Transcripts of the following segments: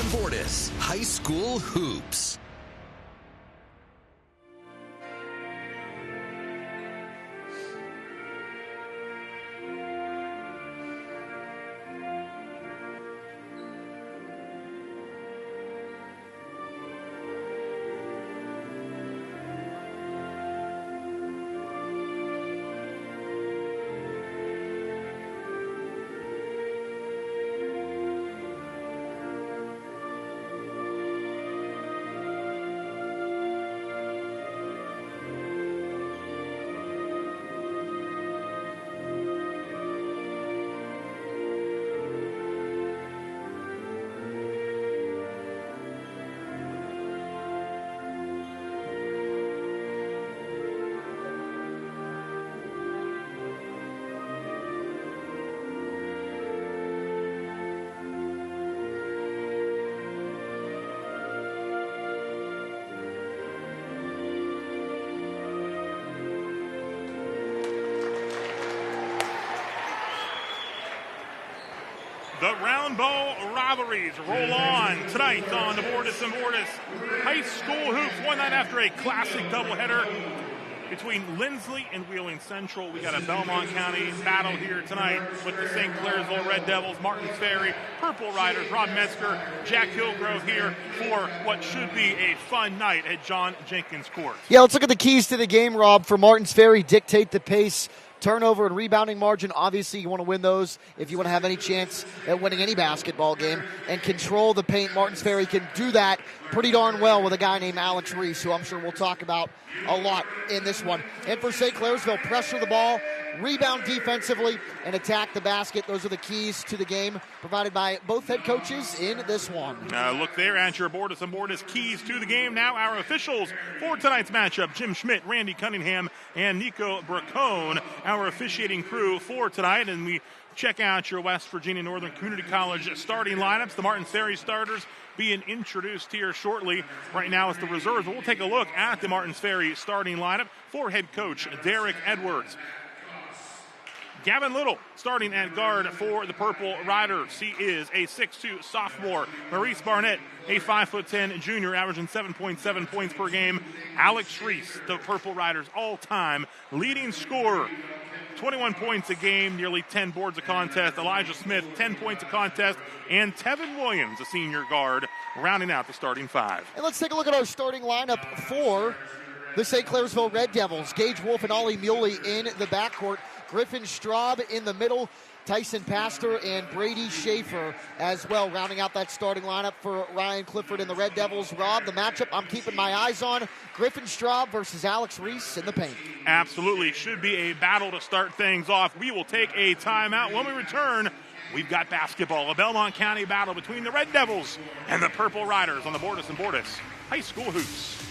and Bordas High School Hoops. The round ball rivalries roll on tonight on the Bordas and Bordas High School Hoops. One night after a classic doubleheader between Lindsley and Wheeling Central. We got a Belmont County battle here tonight with the St. Clairsville Red Devils, Martins Ferry, Purple Riders, Rob Metzger, Jack Hillgrove here for what should be a fun night at John Jenkins Court. Yeah, let's look at the keys to the game, Rob. For Martins Ferry, dictate the pace. Turnover and rebounding margin, obviously you want to win those if you want to have any chance at winning any basketball game. And control the paint. Martins Ferry can do that pretty darn well with a guy named Alex Reese, who I'm sure we'll talk about a lot in this one. And for St. Clairsville, pressure the ball, rebound defensively, and attack the basket. Those are the keys to the game provided by both head coaches in this one. Look there at your Bordas and Bordas keys to the game. Now our officials for tonight's matchup, Jim Schmidt, Randy Cunningham, and Nico Bracone, our officiating crew for tonight. And we check out your West Virginia Northern Community College starting lineups. The Martins Ferry starters being introduced here shortly. Right now it's the reserves, but we'll take a look at the Martins Ferry starting lineup for head coach Derek Edwards. Gavin Little starting at guard for the Purple Riders. He is a 6'2 sophomore. Maurice Barnett, a 5'10 junior, averaging 7.7 points per game. Alex Reese, the Purple Riders' all-time leading scorer. 21 points a game, nearly 10 boards a contest. Elijah Smith, 10 points a contest. And Tevin Williams, a senior guard, rounding out the starting five. And let's take a look at our starting lineup for the St. Clairsville Red Devils. Gage Wolf and Ollie Muley in the backcourt. Griffin Straub in the middle. Tyson Pastor and Brady Schaefer as well, rounding out that starting lineup for Ryan Clifford and the Red Devils. Rob, the matchup I'm keeping my eyes on, Griffin Straub versus Alex Reese in the paint. Absolutely. Should be a battle to start things off. We will take a timeout. When we return, we've got basketball, a Belmont County battle between the Red Devils and the Purple Riders on the Bordas and Bordas High School Hoops.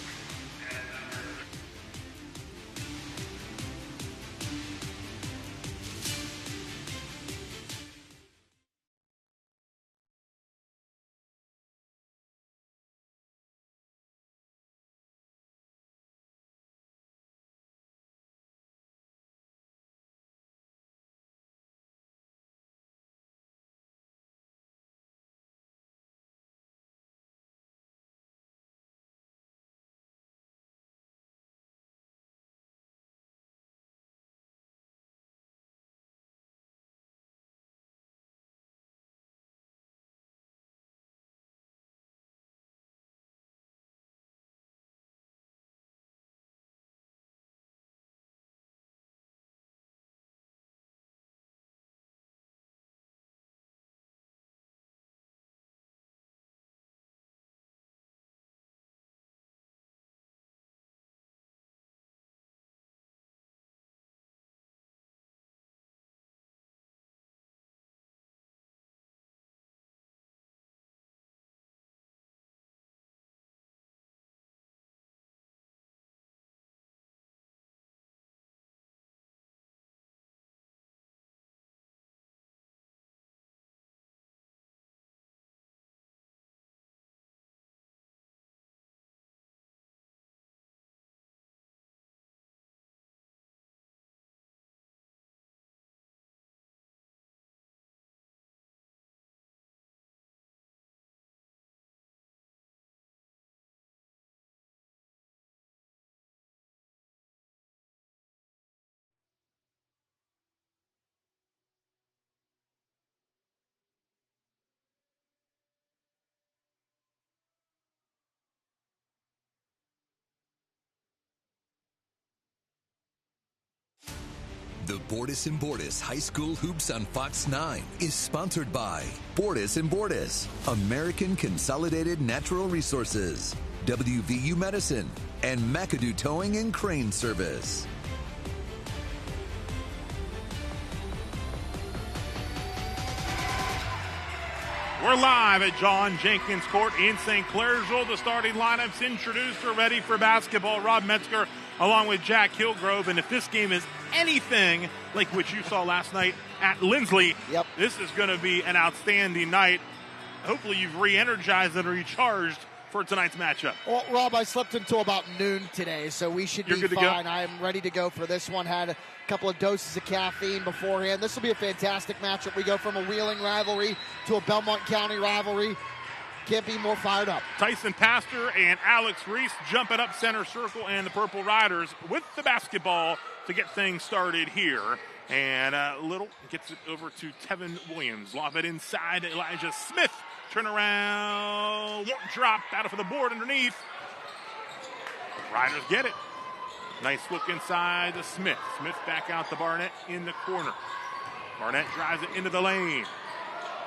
The Bordas and Bordas High School Hoops on Fox 9 is sponsored by Bordas and Bordas, American Consolidated Natural Resources, WVU Medicine, and McAdoo Towing and Crane Service. We're live at John Jenkins Court in St. Clairsville. The starting lineups introduced are ready for basketball. Rob Metzger along with Jack Hillgrove. And if this game is anything like what you saw last night at Lindsley, This is going to be an outstanding night. Hopefully you've re-energized and recharged for tonight's matchup. Well, Rob, I slept until about noon today, so we should be fine. I am ready to go for this one. Had a couple of doses of caffeine beforehand. This will be a fantastic matchup. We go from a Wheeling rivalry to a Belmont County rivalry. Can't be more fired up. Tyson Pastor and Alex Reese jumping up center circle, and the Purple Riders with the basketball to get things started here. And Little gets it over to Tevin Williams. Lob it inside. Elijah Smith. Turn around. Won't drop. Battle for the board underneath. Riders get it. Nice look inside to Smith. Smith back out to Barnett in the corner. Barnett drives it into the lane.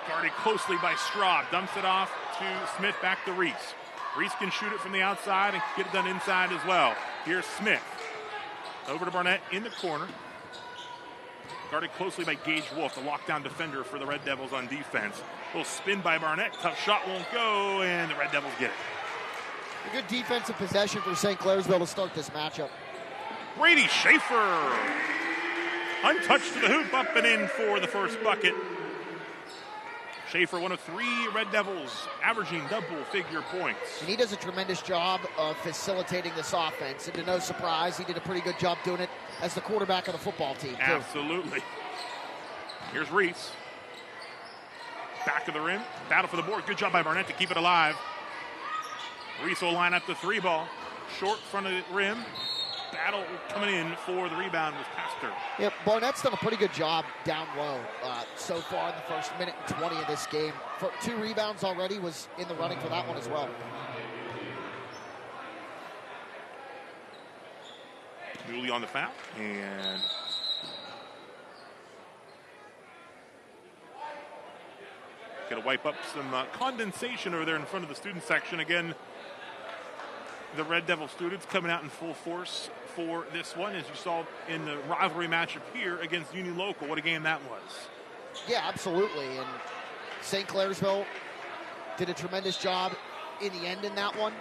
Guarded closely by Straub. Dumps it off to Smith, back to Reese. Reese can shoot it from the outside and get it done inside as well. Here's Smith. Over to Barnett in the corner. Guarded closely by Gage Wolf, the lockdown defender for the Red Devils on defense. Little spin by Barnett. Tough shot won't go, and the Red Devils get it. A good defensive possession for St. Clairsville to start this matchup. Brady Schaefer. Untouched to the hoop, up and in for the first bucket. Schaefer, one of 3 Red Devils, averaging double-figure points. And he does a tremendous job of facilitating this offense. And to no surprise, he did a pretty good job doing it as the quarterback of the football team, too. Absolutely. Here's Reese. Back of the rim. Battle for the board. Good job by Barnett to keep it alive. Reese will line up the 3 ball. Short front of the rim. Battle coming in for the rebound was Pastor. Yeah, Barnett's done a pretty good job down low so far in the first minute and 20 of this game. For 2 rebounds already, was in the running for that one as well. Newly on the foul, and gonna wipe up some condensation over there in front of the student section. Again, the Red Devil students coming out in full force for this one, as you saw in the rivalry matchup here against Union Local. What a game that was. Yeah, absolutely. And St. Clairsville did a tremendous job in the end in that one.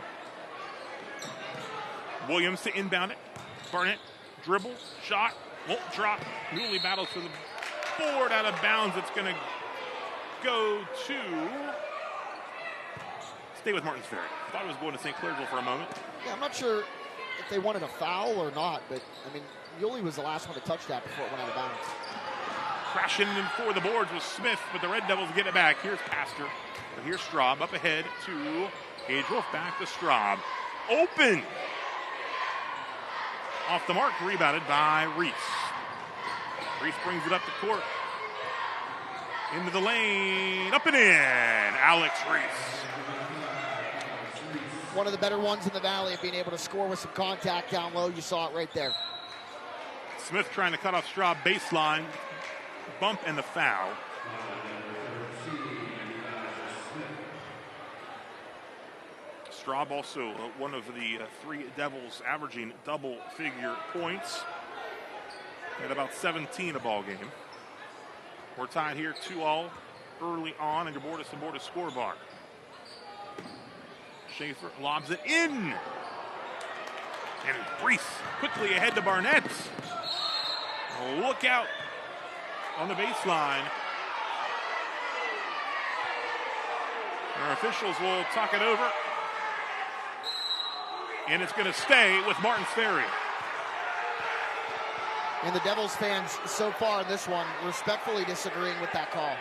Williams to inbound it. Barnett, dribble, shot, won't drop. Newly battles for the board, out of bounds. It's going to go to... Stay with Martins Ferry. Thought it was going to St. Clairsville for a moment. Yeah, I'm not sure if they wanted a foul or not, but, I mean, Yulee was the last one to touch that before it went out of bounds. Crashing in for the boards was Smith, but the Red Devils get it back. Here's Pastor. But here's Straub up ahead to Gage Wolf, back to Straub. Open! Off the mark, rebounded by Reese. Reese brings it up the court. Into the lane, up and in. Alex Reese. One of the better ones in the Valley of being able to score with some contact down low. You saw it right there. Smith trying to cut off Straub baseline. Bump and the foul. Straub also one of the 3 Devils averaging double-figure points at about 17 a ball game. We're tied here 2-2 early on in your Bordas and Bordas scoreboard. Schaefer lobs it in. And Reese quickly ahead to Barnett. Look out on the baseline. Our officials will talk it over. And it's going to stay with Martins Ferry. And the Devils fans so far in this one respectfully disagreeing with that call.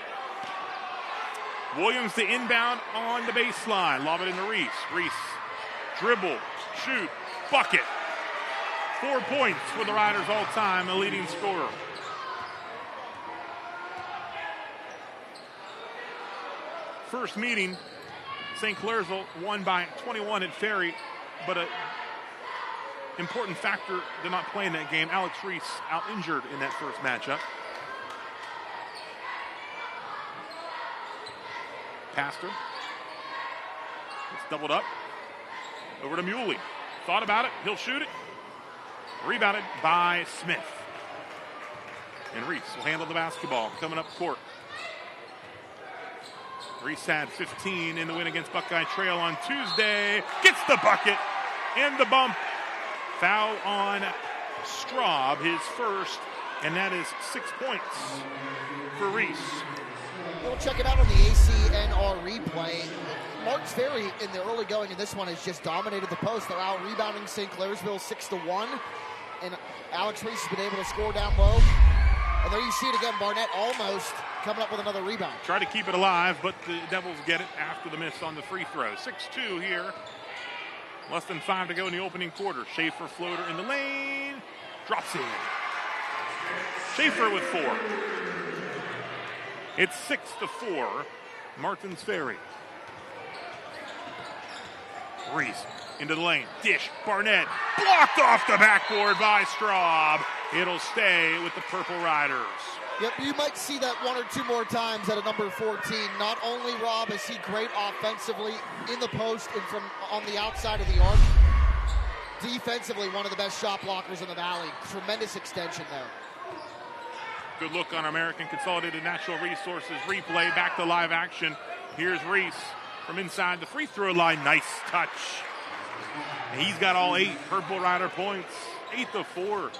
Williams to inbound on the baseline. Lob it into Reese. Reese, dribble, shoot, bucket. 4 points for the Riders all time, the leading scorer. First meeting, St. Clairsville won by 21 at Ferry, but a important factor did not play in that game. Alex Reese out injured in that first matchup. Pastor. It's doubled up. Over to Muley. Thought about it. He'll shoot it. Rebounded by Smith. And Reese will handle the basketball coming up court. Reese had 15 in the win against Buckeye Trail on Tuesday. Gets the bucket and the bump. Foul on Straub, his first, and that is 6 points for Reese. We'll check it out on the ACNR replay. Martins Ferry in the early going in this one has just dominated the post. They're out rebounding St. Clairsville 6-1, and Alex Reese has been able to score down low. And there you see it again, Barnett almost coming up with another rebound. Try to keep it alive, but the Devils get it after the miss on the free throw. 6-2 here. Less than 5 to go in the opening quarter. Schaefer floater in the lane. Drops in. Schaefer with 4. It's 6-4. Martins Ferry. Reese into the lane. Dish. Barnett. Blocked off the backboard by Straub. It'll stay with the Purple Riders. Yep, you might see that one or two more times at a number 14. Not only, Rob, is he great offensively in the post and from on the outside of the arc, defensively one of the best shot blockers in the Valley. Tremendous extension there. Good look on American Consolidated Natural Resources replay. Back to live action. Here's Reese from inside the free throw line. Nice touch. And he's got all 8 Purple Rider points. 8-4.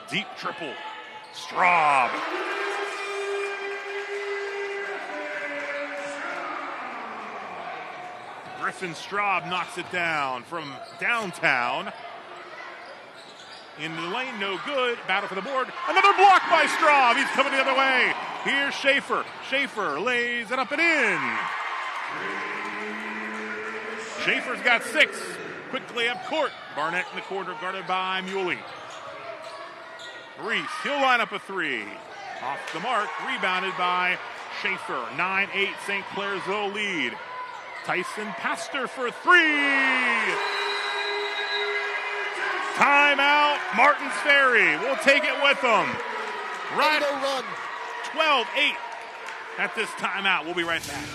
Deep triple. Straub. Griffin Straub knocks it down from downtown. In the lane, no good. Battle for the board. Another block by Straub. He's coming the other way. Here's Schaefer. Schaefer lays it up and in. Schaefer's got 6. Quickly up court. Barnett in the corner, guarded by Muley. Reese, he'll line up a 3. Off the mark, rebounded by Schaefer. 9-8 St. Clairsville lead. Tyson Pastor for 3. Timeout, Martins Ferry. We'll take it with them. Right, run. 12-8 at this timeout. We'll be right back.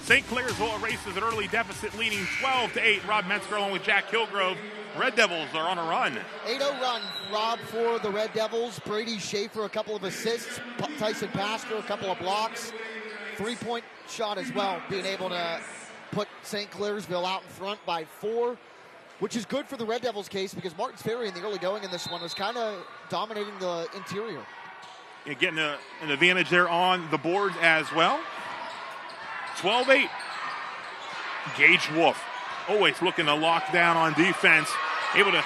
St. Clairsville erases an early deficit, leading 12-8. Rob Metzger along with Jack Kilgrove. Red Devils are on a run. 8-0 run, Rob, for the Red Devils. Brady Schaefer, a couple of assists. Tyson Pastor, a couple of blocks. 3-point shot as well, being able to put St. Clairsville out in front by 4, which is good for the Red Devils' case because Martins Ferry in the early going in this one was kind of dominating the interior. Yeah, getting an advantage there on the boards as well. 12-8. Gage Wolf always looking to lock down on defense. Able to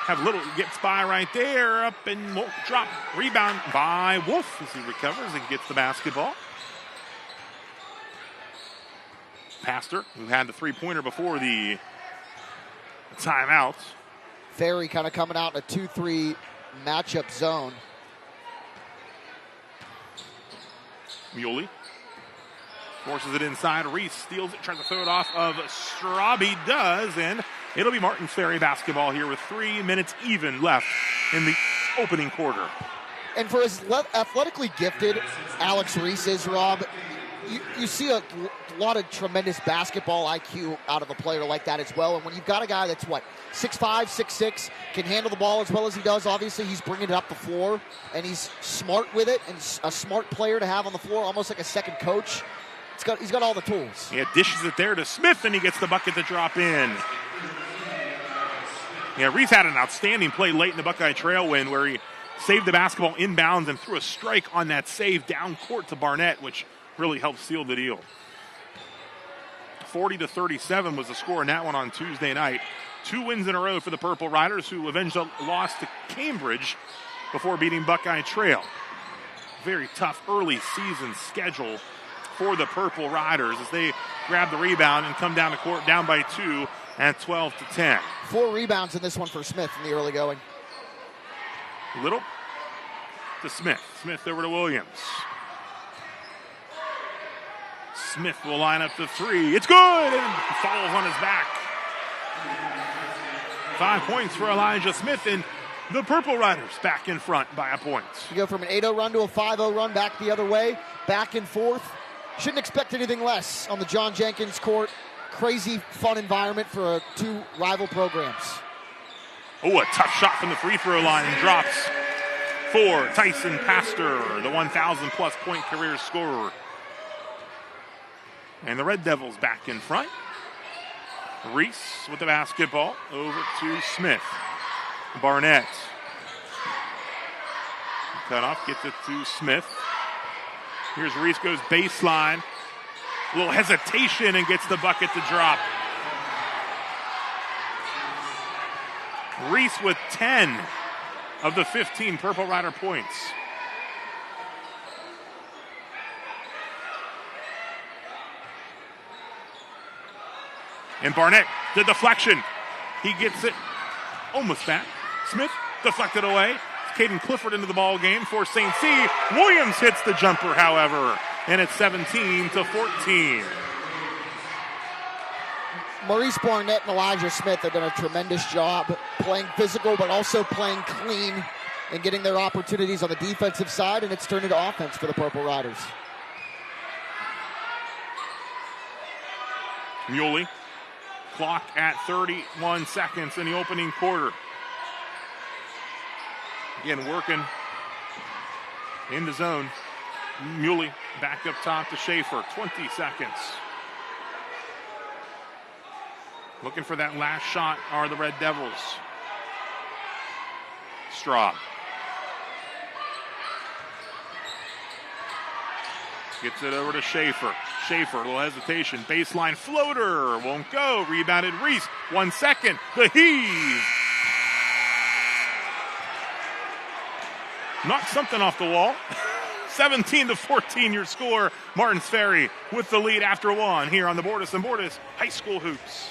have Little gets by right there, up and won't drop. Rebound by Wolf as he recovers and gets the basketball. Pastor, who had the three-pointer before the timeout. Ferry kind of coming out in a 2-3 matchup zone. Muley forces it inside. Reese steals it, tries to throw it off of Straub. He does, and it'll be Martins Ferry basketball here with 3 minutes even left in the opening quarter. And for as athletically gifted Alex Reese is, Rob, you see a lot of tremendous basketball IQ out of a player like that as well. And when you've got a guy that's, 6'5", 6'6", can handle the ball as well as he does, obviously he's bringing it up the floor, and he's smart with it, and a smart player to have on the floor, almost like a second coach. He's got all the tools. Yeah, dishes it there to Smith, and he gets the bucket to drop in. Yeah, Reese had an outstanding play late in the Buckeye Trail win where he saved the basketball inbounds and threw a strike on that save down court to Barnett, which really helped seal the deal. 40-37 was the score in that one on Tuesday night. 2 wins in a row for the Purple Riders, who avenged a loss to Cambridge before beating Buckeye Trail. Very tough early season schedule for the Purple Riders as they grab the rebound and come down the court down by 2 at 12-10. 4 rebounds in this one for Smith in the early going. Little to Smith. Smith over to Williams. Smith will line up the 3. It's good, and falls on his back. 5 points for Elijah Smith, and the Purple Riders back in front by a point. You go from an 8-0 run to a 5-0 run, back the other way, back and forth. Shouldn't expect anything less on the John Jenkins court. Crazy, fun environment for 2 rival programs. Oh, a tough shot from the free throw line and drops for Tyson Pastor, the 1,000-plus point career scorer. And the Red Devils back in front. Reese with the basketball over to Smith. Barnett. Cut off, gets it to Smith. Here's Reese, goes baseline. A little hesitation and gets the bucket to drop. Reese with 10 of the 15 Purple Rider points. And Barnett, the deflection. He gets it almost back. Smith deflected away. Caden Clifford into the ball game for St. C. Williams hits the jumper, however, and it's 17-14. Maurice Barnett and Elijah Smith have done a tremendous job playing physical, but also playing clean and getting their opportunities on the defensive side, and it's turned into offense for the Purple Riders. Muley. Clock at 31 seconds in the opening quarter. Again, working in the zone. Muley back up top to Schaefer. 20 seconds. Looking for that last shot are the Red Devils. Straub. Gets it over to Schaefer. Schaefer, a little hesitation. Baseline floater. Won't go. Rebounded Reese. 1 second. The heave. Knocked something off the wall. 17-14 your score. Martins Ferry with the lead after 1 here on the Bordas and Bordas High School Hoops.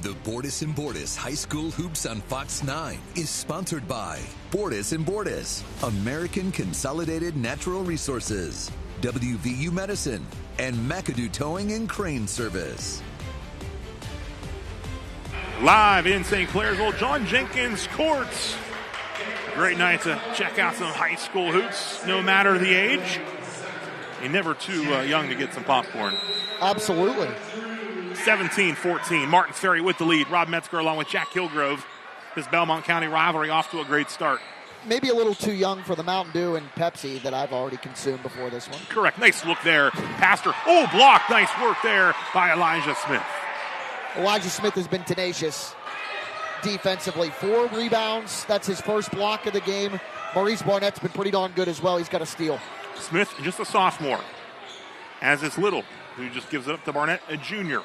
The Bordas and Bordas High School Hoops on Fox 9 is sponsored by Bordas and Bordas, American Consolidated Natural Resources, WVU Medicine, and McAdoo Towing and Crane Service. Live in St. Clairsville, John Jenkins Courts. Great night to check out some high school hoops, no matter the age. You're never too young to get some popcorn. Absolutely. 17-14, Martins Ferry with the lead. Rob Metzger along with Jack Hillgrove. This Belmont County rivalry off to a great start. Maybe a little too young for the Mountain Dew and Pepsi that I've already consumed before this one. Correct. Nice look there. Pastor. Oh, blocked. Nice work there by Elijah Smith. Elijah Smith has been tenacious defensively. 4 rebounds. That's his first block of the game. Maurice Barnett's been pretty darn good as well. He's got a steal. Smith, just a sophomore. As is Little, who just gives it up to Barnett, a junior.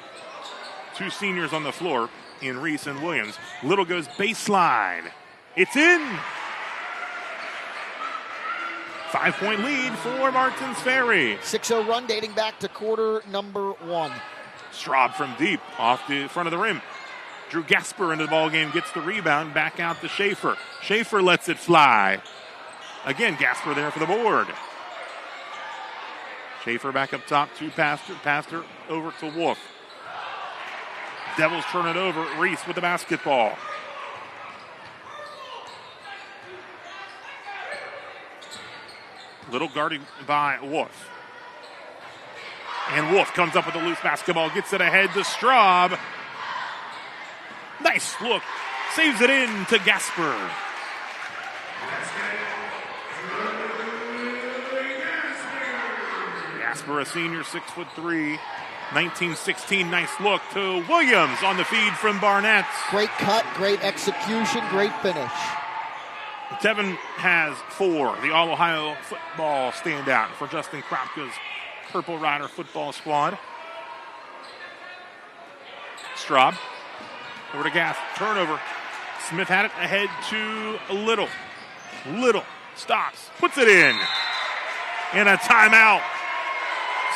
2 seniors on the floor in Reese and Williams. Little goes baseline. It's in. 5-point lead for Martins Ferry. 6-0 run dating back to quarter number 1. Straub from deep off the front of the rim. Drew Gasper into the ball game, gets the rebound, back out to Schaefer. Schaefer lets it fly. Again, Gasper there for the board. Schaefer back up top to Pastor over to Wolf. Devils turn it over. Reese with the basketball. Little guarded by Wolf. And Wolf comes up with a loose basketball, gets it ahead to Straub. Nice look. Saves it in to Gasper. Gasper, a senior, 6'3", 19-16. Nice look to Williams on the feed from Barnett. Great cut, great execution, great finish. Tevin has 4. The All-Ohio football standout for Justin Kropka's Purple Rider football squad. Straub over to Gass. Turnover. Smith had it ahead to Little. Little stops. Puts it in. And a timeout.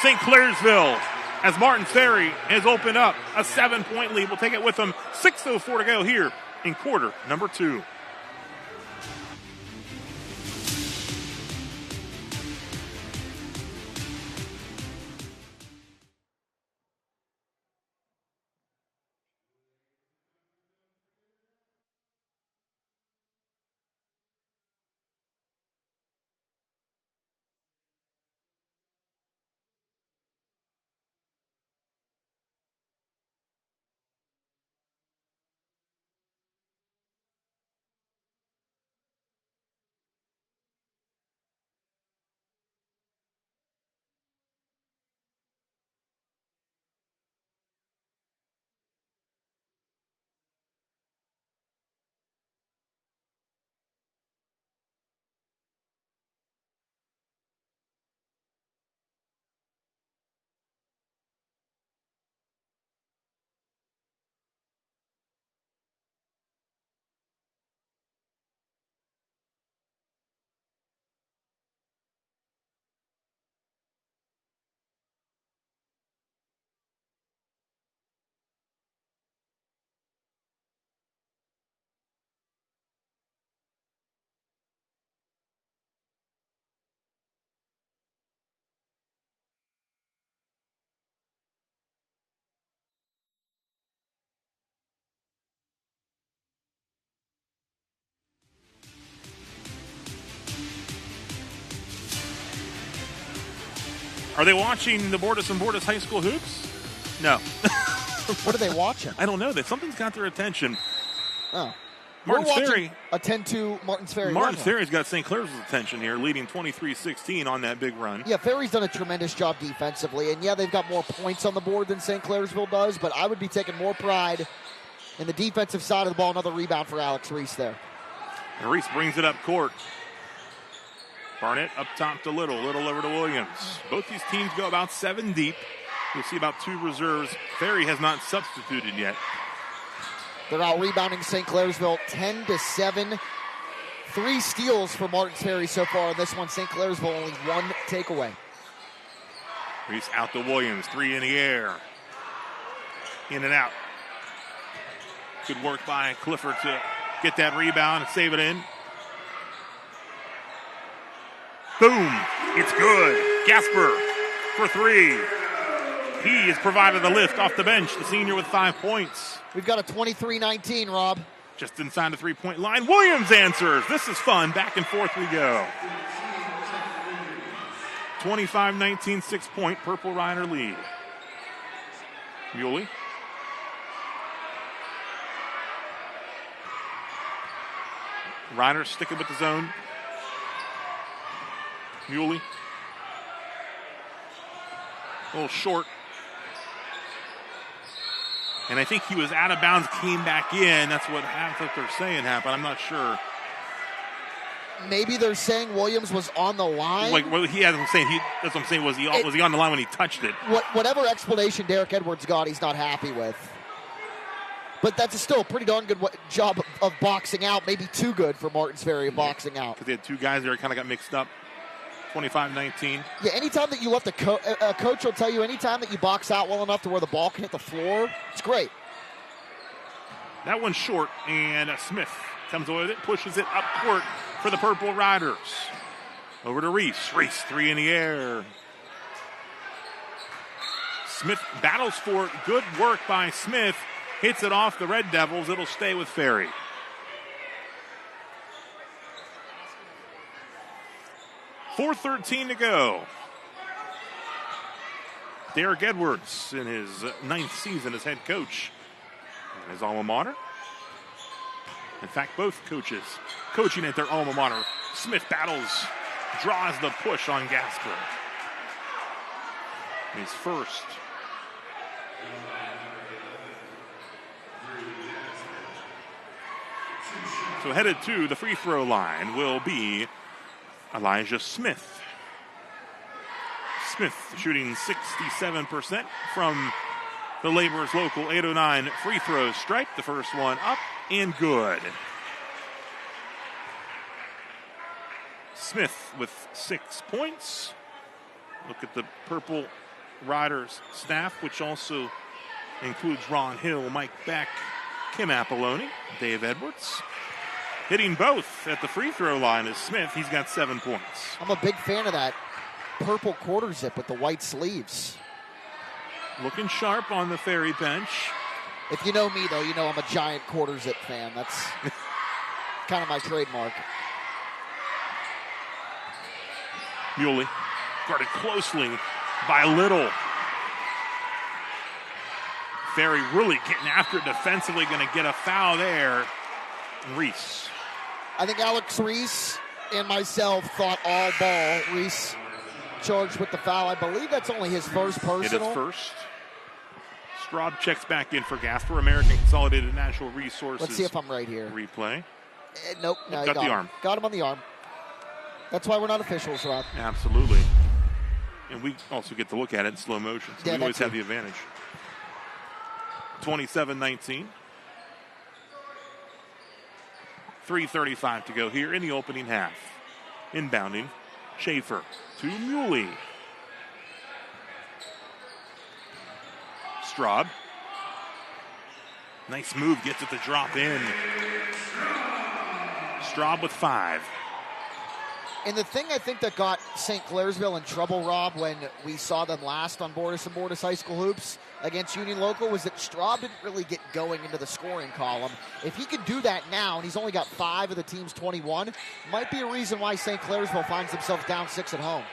St. Clairsville, as Martins Ferry has opened up a 7-point lead. We'll take it with them. 6:04 to go here in quarter number 2. Are they watching the Bordas and Bordas High School hoops? No. What are they watching? I don't know. Something's got their attention. Oh. Martins Ferry. A 10-2 Martins Ferry. Martins Ferry's got St. Clairsville's attention here, leading 23-16 on that big run. Yeah, Ferry's done a tremendous job defensively, and yeah, they've got more points on the board than St. Clairsville does, but I would be taking more pride in the defensive side of the ball. Another rebound for Alex Reese there. And Reese brings it up court. Barnett up top to Little over to Williams. Both these teams go about 7 deep. You'll see about 2 reserves. Ferry has not substituted yet. They're out rebounding St. Clairsville 10-7. 3 steals for Martins Ferry so far in this one. St. Clairsville only 1 takeaway. Reese out to Williams. 3 in the air. In and out. Good work by Clifford to get that rebound and save it in. Boom. It's good. Gasper for 3. He has provided a lift off the bench, the senior with 5 points. We've got a 23-19, Rob. Just inside the three-point line. Williams answers. This is fun. Back and forth we go. 25-19, 6-point Purple Rider lead. Muley. Riders sticking with the zone. Muley. A little short. And I think he was out of bounds, came back in. That's what they're saying happened. I'm not sure. Maybe they're saying Williams was on the line. Like, well, that's what I'm saying. Was he on the line when he touched it? Whatever explanation Derek Edwards got, he's not happy with. But that's still a pretty darn good job of boxing out. Maybe too good for Martins Ferry boxing out. Because they had 2 guys there kind of got mixed up. 25-19. Yeah, anytime that you let the coach will tell you, anytime that you box out well enough to where the ball can hit the floor, it's great. That one's short, and Smith comes away with it, pushes it up court for the Purple Riders. Over to Reese. Reese, 3 in the air. Smith battles for it. Good work by Smith. Hits it off the Red Devils. It'll stay with Ferry. .4:13 to go. Derek Edwards in his 9th season as head coach in his alma mater. In fact, both coaches coaching at their alma mater. Smith battles, draws the push on Gasper. His first. So headed to the free throw line will be Elijah Smith. Smith shooting 67% from the Laborers Local 809 free throw stripe. The first one up and good. Smith with 6 points. Look at the Purple Riders staff, which also includes Ron Hill, Mike Beck, Kim Apollone, Dave Edwards. Hitting both at the free throw line is Smith. He's got 7 points. I'm a big fan of that purple quarter zip with the white sleeves. Looking sharp on the Ferry bench. If you know me, though, you know I'm a giant quarter zip fan. That's kind of my trademark. Muley guarded closely by Little. Ferry really getting after it defensively. Going to get a foul there. Reese. I think Alex Reese and myself thought all ball. Reese charged with the foul. I believe that's only his first personal. It is first. Straub checks back in for Gasper. American Consolidated Natural Resources. Let's see if I'm right here. Replay. Nope. No, got the arm. Got him on the arm. That's why we're not officials, Rob. Absolutely. And we also get to look at it in slow motion. So we always have the advantage. 27-19. 3:35 to go here in the opening half. Inbounding, Schaefer to Muley. Straub. Nice move, gets it to drop in. Straub with 5. And the thing I think that got St. Clairsville in trouble, Rob, when we saw them last on Bordas and Bordas High School Hoops against Union Local was that Straub didn't really get going into the scoring column. If he can do that now, and he's only got 5 of the team's 21, might be a reason why St. Clairsville finds themselves down 6 at home.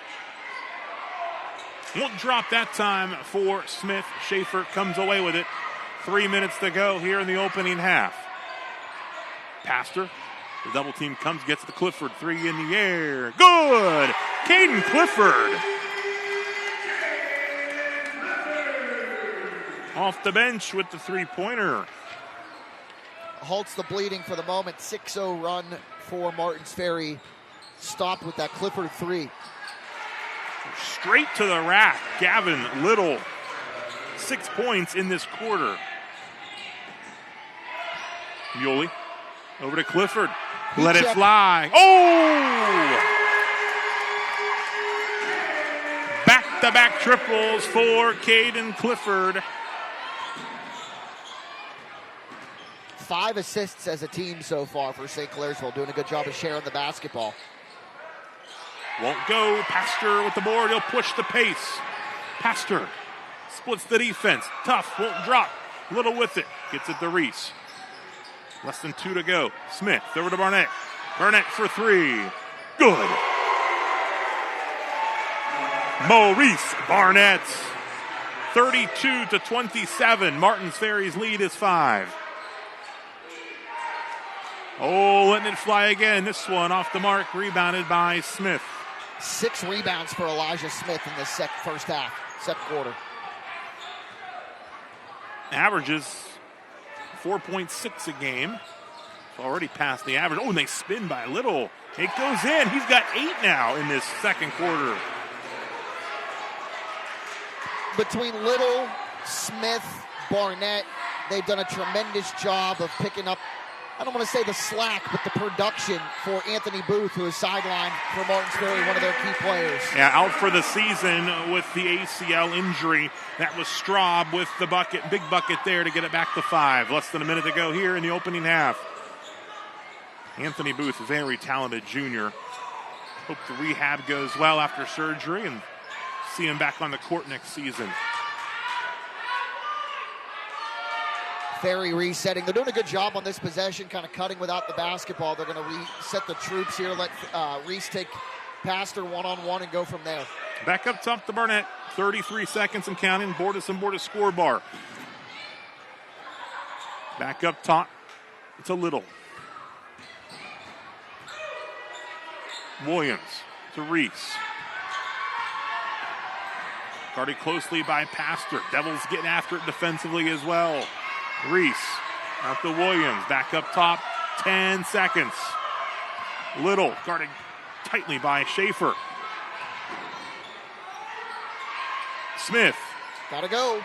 Won't drop that time for Smith. Schaefer comes away with it. 3 minutes to go here in the opening half. Pastor. The double team comes, gets to Clifford. 3 in the air. Good! Caden Clifford. Off the bench with the three-pointer. Halts the bleeding for the moment. 6-0 run for Martins Ferry. Stopped with that Clifford 3. Straight to the rack. Gavin Little. 6 points in this quarter. Muley over to Clifford. Let it fly. Oh! Back-to-back triples for Caden Clifford. 5 assists as a team so far for St. Clairsville, doing a good job of sharing the basketball. Won't go. Pastor with the board. He'll push the pace. Pastor splits the defense. Tough. Won't drop. Little with it. Gets it to Reese. Less than 2 to go. Smith over to Barnett. Barnett for 3. Good. Maurice Barnett. 32-27. Martins Ferry's lead is 5. Oh, letting it fly again. This one off the mark. Rebounded by Smith. 6 rebounds for Elijah Smith in the first half, second quarter. Averages 4.6 a game. Already past the average. Oh, and they spin by Little. It goes in. He's got 8 now in this second quarter. Between Little, Smith, Barnett, they've done a tremendous job of picking up, I don't want to say the slack, but the production for Anthony Booth, who is sidelined for Martins Ferry, one of their key players. Yeah, out for the season with the ACL injury. That was Straub with the bucket, big bucket there to get it back to 5. Less than a minute to go here in the opening half. Anthony Booth, very talented junior. Hope the rehab goes well after surgery and see him back on the court next season. Ferry resetting. They're doing a good job on this possession, kind of cutting without the basketball. They're going to reset the troops here, let Reese take Pastor one-on-one and go from there. Back up top to Barnett. 33 seconds and counting. Bordas and Bordas score bar. Back up top. It's a Little. Williams to Reese. Guarded closely by Pastor. Devils getting after it defensively as well. Reese out to Williams. Back up top. 10 seconds. Little guarded tightly by Schaefer. Smith. Gotta go.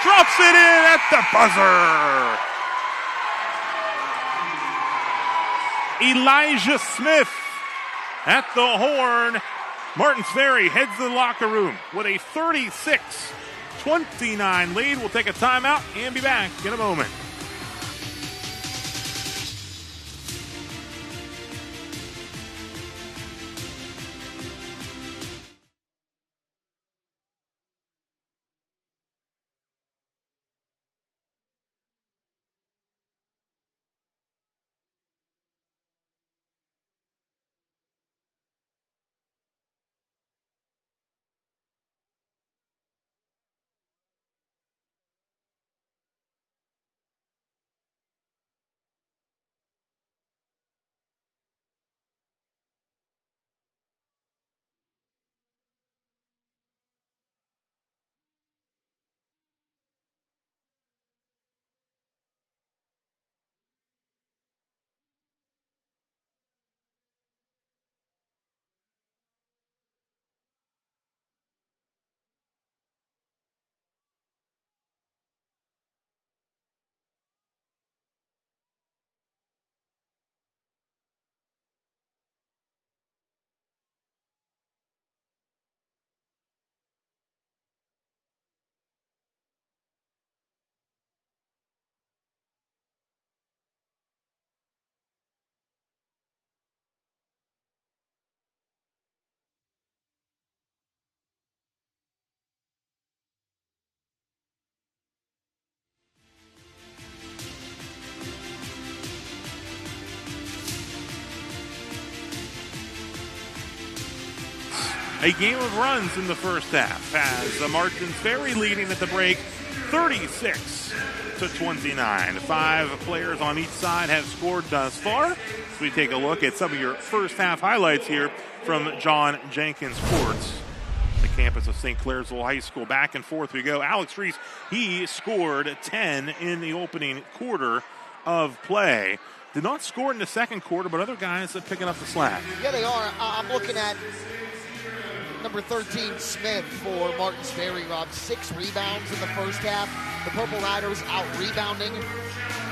Drops it in at the buzzer. Elijah Smith at the horn. Martins Ferry heads to the locker room with a 36-29 lead. We'll take a timeout and be back in a moment. A game of runs in the first half as the Martins Ferry leading at the break 36-29. 5 players on each side have scored thus far. So we take a look at some of your first half highlights here from John Jenkins Courts, the campus of St. Clairsville High School. Back and forth we go. Alex Reese, he scored 10 in the opening quarter of play. Did not score in the second quarter, but other guys are picking up the slack. Yeah, they are. I'm looking at number 13, Smith for Martins Ferry, Rob. 6 rebounds in the first half. The Purple Riders out-rebounding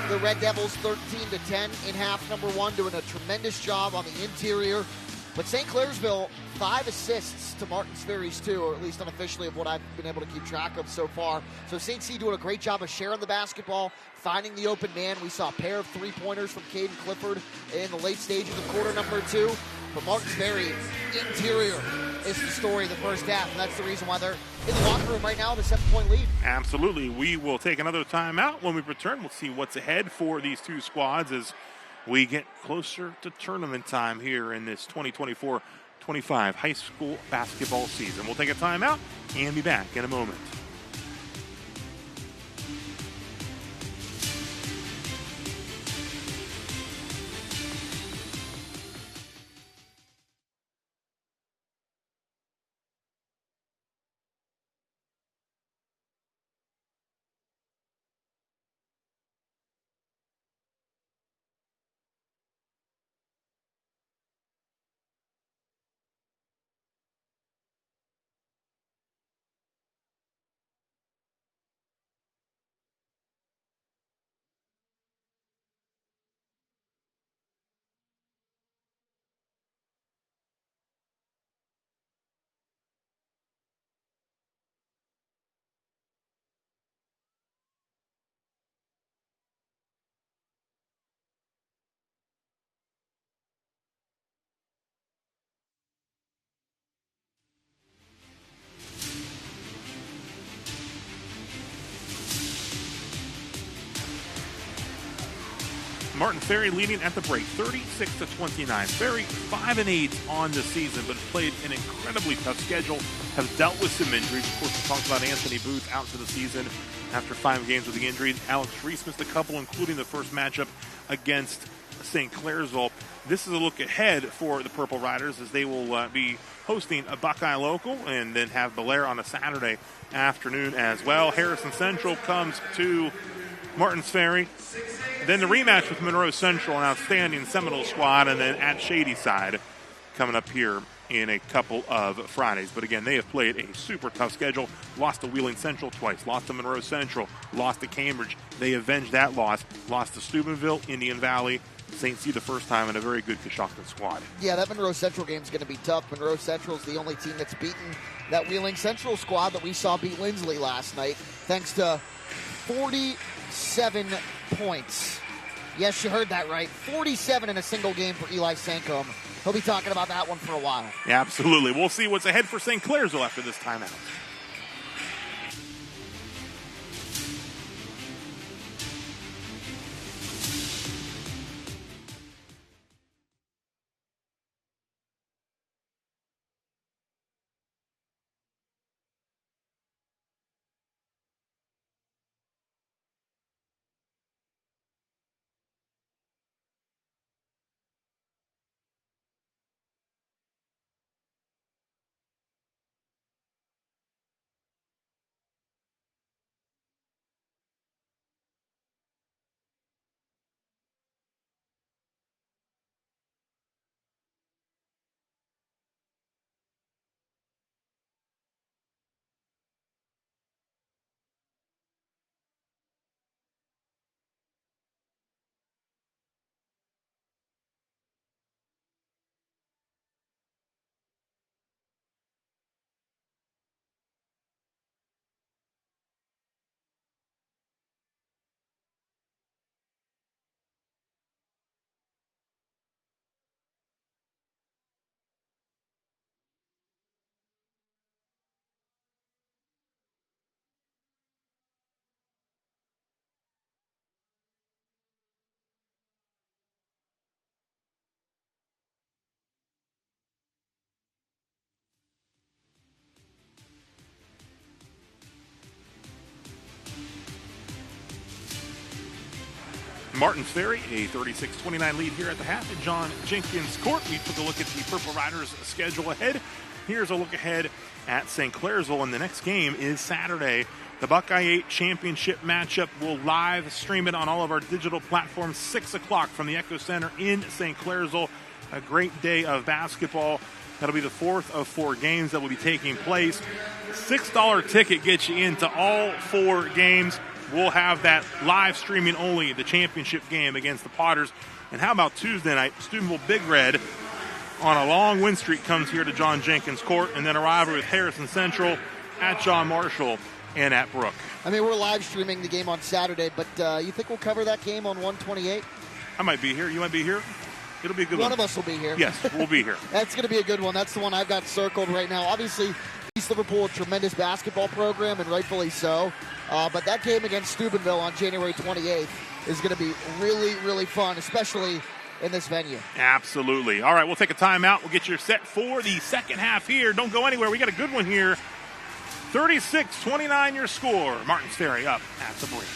the Red Devils 13-10 in half number 1, doing a tremendous job on the interior. But St. Clairsville, 5 assists to Martins Ferry's 2, or at least unofficially of what I've been able to keep track of so far. So St. C doing a great job of sharing the basketball, finding the open man. We saw a pair of three-pointers from Caden Clifford in the late stages of quarter number 2. But Martins Ferry, interior, is the story of the first half, and that's the reason why they're in the locker room right now with a 7-point lead. Absolutely. We will take another timeout. When we return, we'll see what's ahead for these two squads as we get closer to tournament time here in this 2024-25 high school basketball season. We'll take a timeout and be back in a moment. Martins Ferry leading at the break, 36-29. Ferry 5-8 on the season, but played an incredibly tough schedule, have dealt with some injuries. Of course, we talked about Anthony Booth out for the season after 5 games with the injuries. Alex Reese missed a couple, including the first matchup against St. Clairsville. This is a look ahead for the Purple Riders as they will be hosting a Buckeye local and then have Belair on a Saturday afternoon as well. Harrison Central comes to Martins Ferry. Then the rematch with Monroe Central, an outstanding Seminole squad, and then at Shadyside coming up here in a couple of Fridays. But again, they have played a super tough schedule. Lost to Wheeling Central twice, lost to Monroe Central, lost to Cambridge. They avenged that loss. Lost to Steubenville, Indian Valley, St. C the first time, and a very good Coshocton squad. Yeah, that Monroe Central game is going to be tough. Monroe Central is the only team that's beaten that Wheeling Central squad that we saw beat Lindsley last night, thanks to 47 points. Yes, you heard that right. 47 in a single game for Eli Sancombe. He'll be talking about that one for a while. Yeah, absolutely. We'll see what's ahead for St. Clairsville after this timeout. Martins Ferry, a 36-29 lead here at the half at John Jenkins Court. We took a look at the Purple Riders' schedule ahead. Here's a look ahead at St. Clairsville, and the next game is Saturday. The Buckeye 8 championship matchup will live stream it on all of our digital platforms, 6 o'clock from the Echo Center in St. Clairsville. A great day of basketball. That'll be the 4th of 4 games that will be taking place. $6 ticket gets you into all 4 games. We'll have that live streaming only, the championship game against the Potters. And how about Tuesday night, Steubenville Big Red on a long win streak comes here to John Jenkins Court, and then a rivalry with Harrison Central at John Marshall and at Brook. I mean, we're live streaming the game on Saturday, but you think we'll cover that game on 128? I might be here. You might be here. It'll be a good one. One of us will be here. Yes, we'll be here. That's going to be a good one. That's the one I've got circled right now. Obviously, East Liverpool, a tremendous basketball program, and rightfully so. But that game against Steubenville on January 28th is going to be really, really fun, especially in this venue. Absolutely. All right, we'll take a timeout. We'll get you set for the second half here. Don't go anywhere. We got a good one here. 36-29 your score. Martins Ferry up at the break.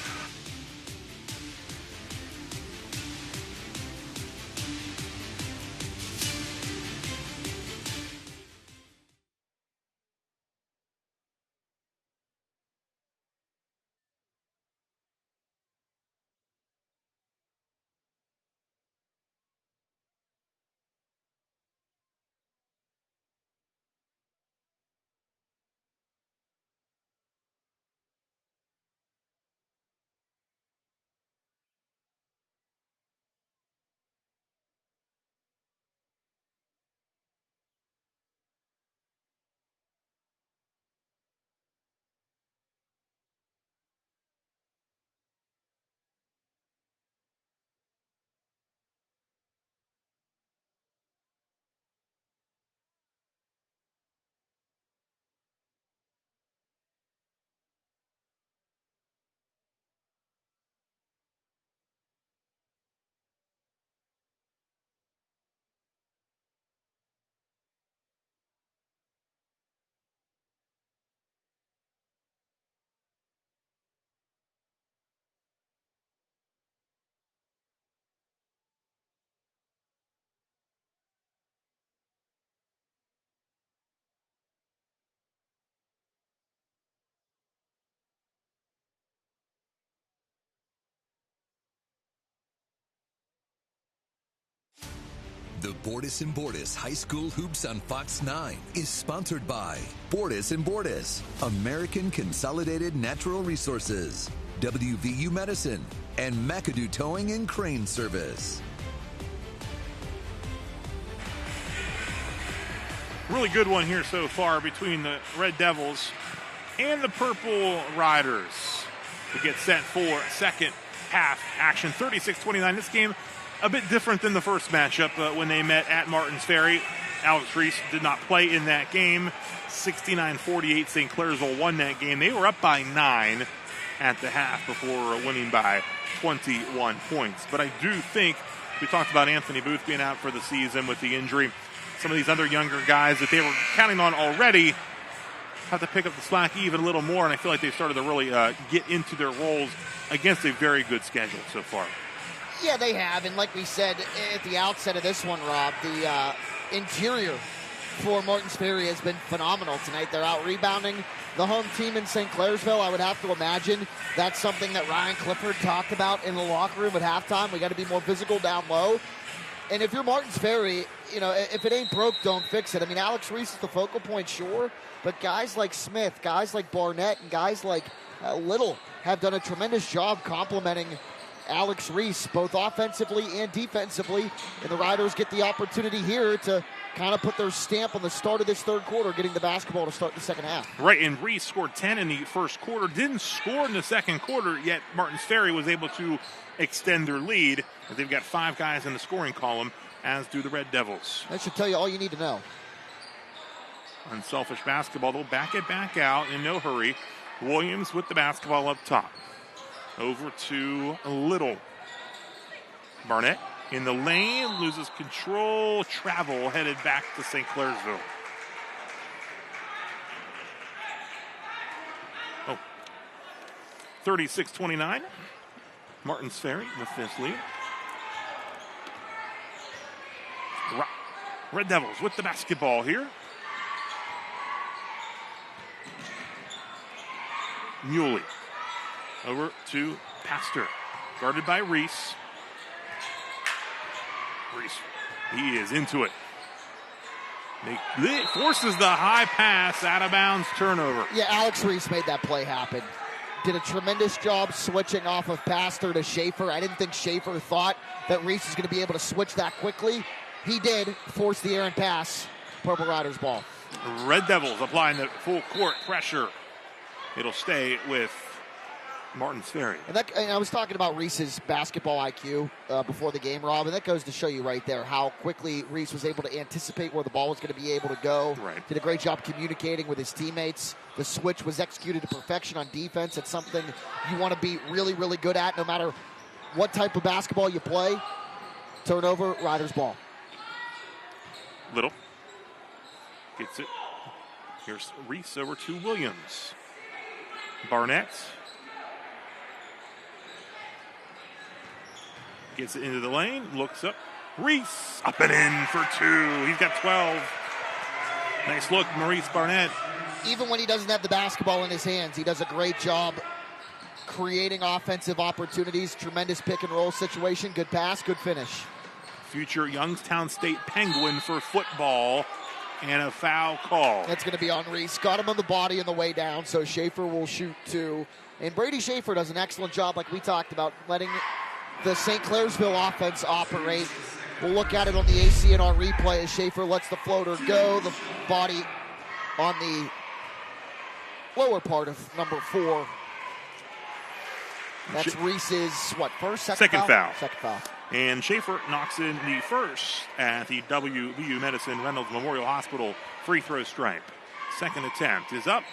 The Bordas and Bordas High School Hoops on Fox 9 is sponsored by Bordas and Bordas, American Consolidated Natural Resources, WVU Medicine, and McAdoo Towing and Crane Service. Really good one here so far between the Red Devils and the Purple Riders to get set for second half action. 36-29. This game a bit different than the first matchup when they met at Martins Ferry. Alex Reese did not play in that game. 69-48, St. Clairsville won that game. They were up by 9 at the half before winning by 21 points. But I do think, we talked about Anthony Booth being out for the season with the injury. Some of these other younger guys that they were counting on already have to pick up the slack even a little more, and I feel like they've started to really get into their roles against a very good schedule so far. Yeah, they have, and like we said at the outset of this one, Rob, the interior for Martins Ferry has been phenomenal tonight. They're out rebounding the home team in St. Clairsville. I would have to imagine that's something that Ryan Clifford talked about in the locker room at halftime. We got to be more physical down low. And if you're Martins Ferry, you know, if it ain't broke, don't fix it. I mean, Alex Reese is the focal point, sure, but guys like Smith, guys like Barnett, and guys like Little have done a tremendous job complementing Alex Reese, both offensively and defensively, and the Riders get the opportunity here to kind of put their stamp on the start of this third quarter, getting the basketball to start the second half. Right, and Reese scored 10 in the first quarter, didn't score in the second quarter, yet Martins Ferry was able to extend their lead. They've got 5 guys in the scoring column, as do the Red Devils. That should tell you all you need to know. Unselfish basketball, they'll back it back out in no hurry. Williams with the basketball up top. Over to Little. Barnett in the lane, loses control. Travel headed back to St. Clairsville. Oh. 36-29. Martins Ferry with this lead. Red Devils with the basketball here. Muley. Over to Pastor. Guarded by Reese. Reese, he is into it. He forces the high pass, out of bounds, turnover. Yeah, Alex Reese made that play happen. Did a tremendous job switching off of Pastor to Schaefer. I didn't think Schaefer thought that Reese was going to be able to switch that quickly. He did force the errant pass. Purple Riders ball. Red Devils applying the full court pressure. It'll stay with Martins Ferry. And I was talking about Reese's basketball IQ before the game, Rob, and that goes to show you right there how quickly Reese was able to anticipate where the ball was going to be able to go. Right. Did a great job communicating with his teammates. The switch was executed to perfection on defense. It's something you want to be really, really good at no matter what type of basketball you play. Turnover, Riders ball. Little gets it. Here's Reese over to Williams. Barnett gets it into the lane, looks up. Reese up and in for 2. He's got 12. Nice look, Maurice Barnett. Even when he doesn't have the basketball in his hands, he does a great job creating offensive opportunities. Tremendous pick and roll situation. Good pass, good finish. Future Youngstown State Penguin for football, and a foul call. That's going to be on Reese. Got him on the body on the way down, so Schaefer will shoot 2. And Brady Schaefer does an excellent job, like we talked about, letting the St. Clairsville offense operate. We'll look at it on the ACNR replay as Schaefer lets the floater go. The body on the lower part of number 4. That's Reese's, first? Second foul. Second foul. And Schaefer knocks in the first at the WVU Medicine Reynolds Memorial Hospital free throw stripe. Second attempt is up.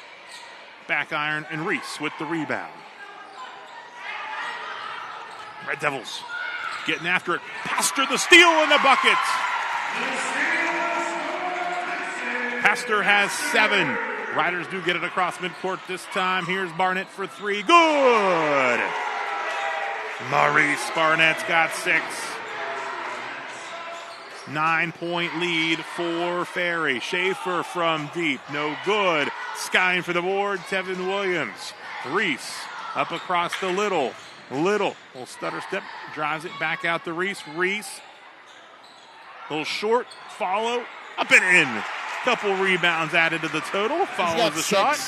Back iron, and Reese with the rebound. Red Devils getting after it. Pastor the steal in the bucket. Pastor has 7. Riders do get it across midcourt this time. Here's Barnett for 3. Good. Maurice Barnett's got 6. 9-point lead for Ferry. Schaefer from deep. No good. Skying for the board. Tevin Williams. Reese up across the Little. Little will stutter step. Drives it back out to Reese. Reese. Little short. Follow. Up and in. Couple rebounds added to the total. Follows the shot.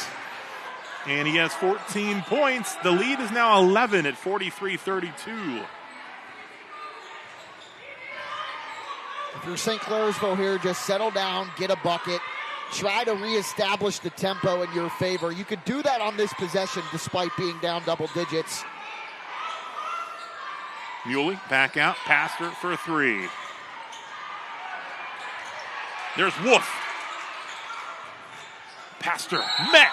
And he has 14 points. The lead is now 11 at 43-32. If you're St. Clairsville here, just settle down, get a bucket, try to reestablish the tempo in your favor. You could do that on this possession despite being down double digits. Muley back out. Pastor for 3. There's Wolf. Pastor met.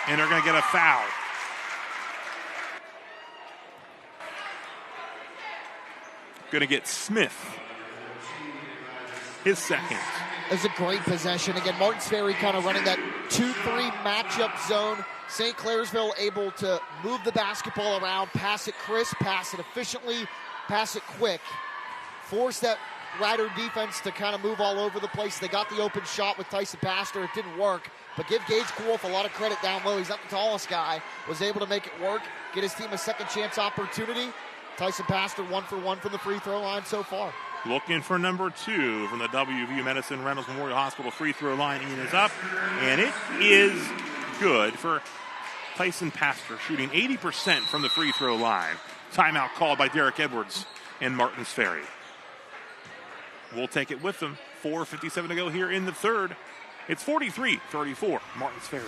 And they're going to get a foul. Going to get Smith. His second. It's a great possession. Again, Martins Ferry kind of running that 2-3 matchup zone. St. Clairsville able to move the basketball around, pass it crisp, pass it efficiently, pass it quick. Force that Rider defense to kind of move all over the place. They got the open shot with Tyson Pastor. It didn't work. But give Gage Wolf a lot of credit down low. He's not the tallest guy. Was able to make it work, get his team a second chance opportunity. Tyson Pastor 1 for 1 from the free throw line so far. Looking for number 2 from the WVU Medicine Reynolds Memorial Hospital free throw line. Ian is up, and it is good for Tyson Pastor, shooting 80% from the free throw line. Timeout called by Derek Edwards and Martins Ferry. We'll take it with them. 4:57 to go here in the third. It's 43-34, Martins Ferry.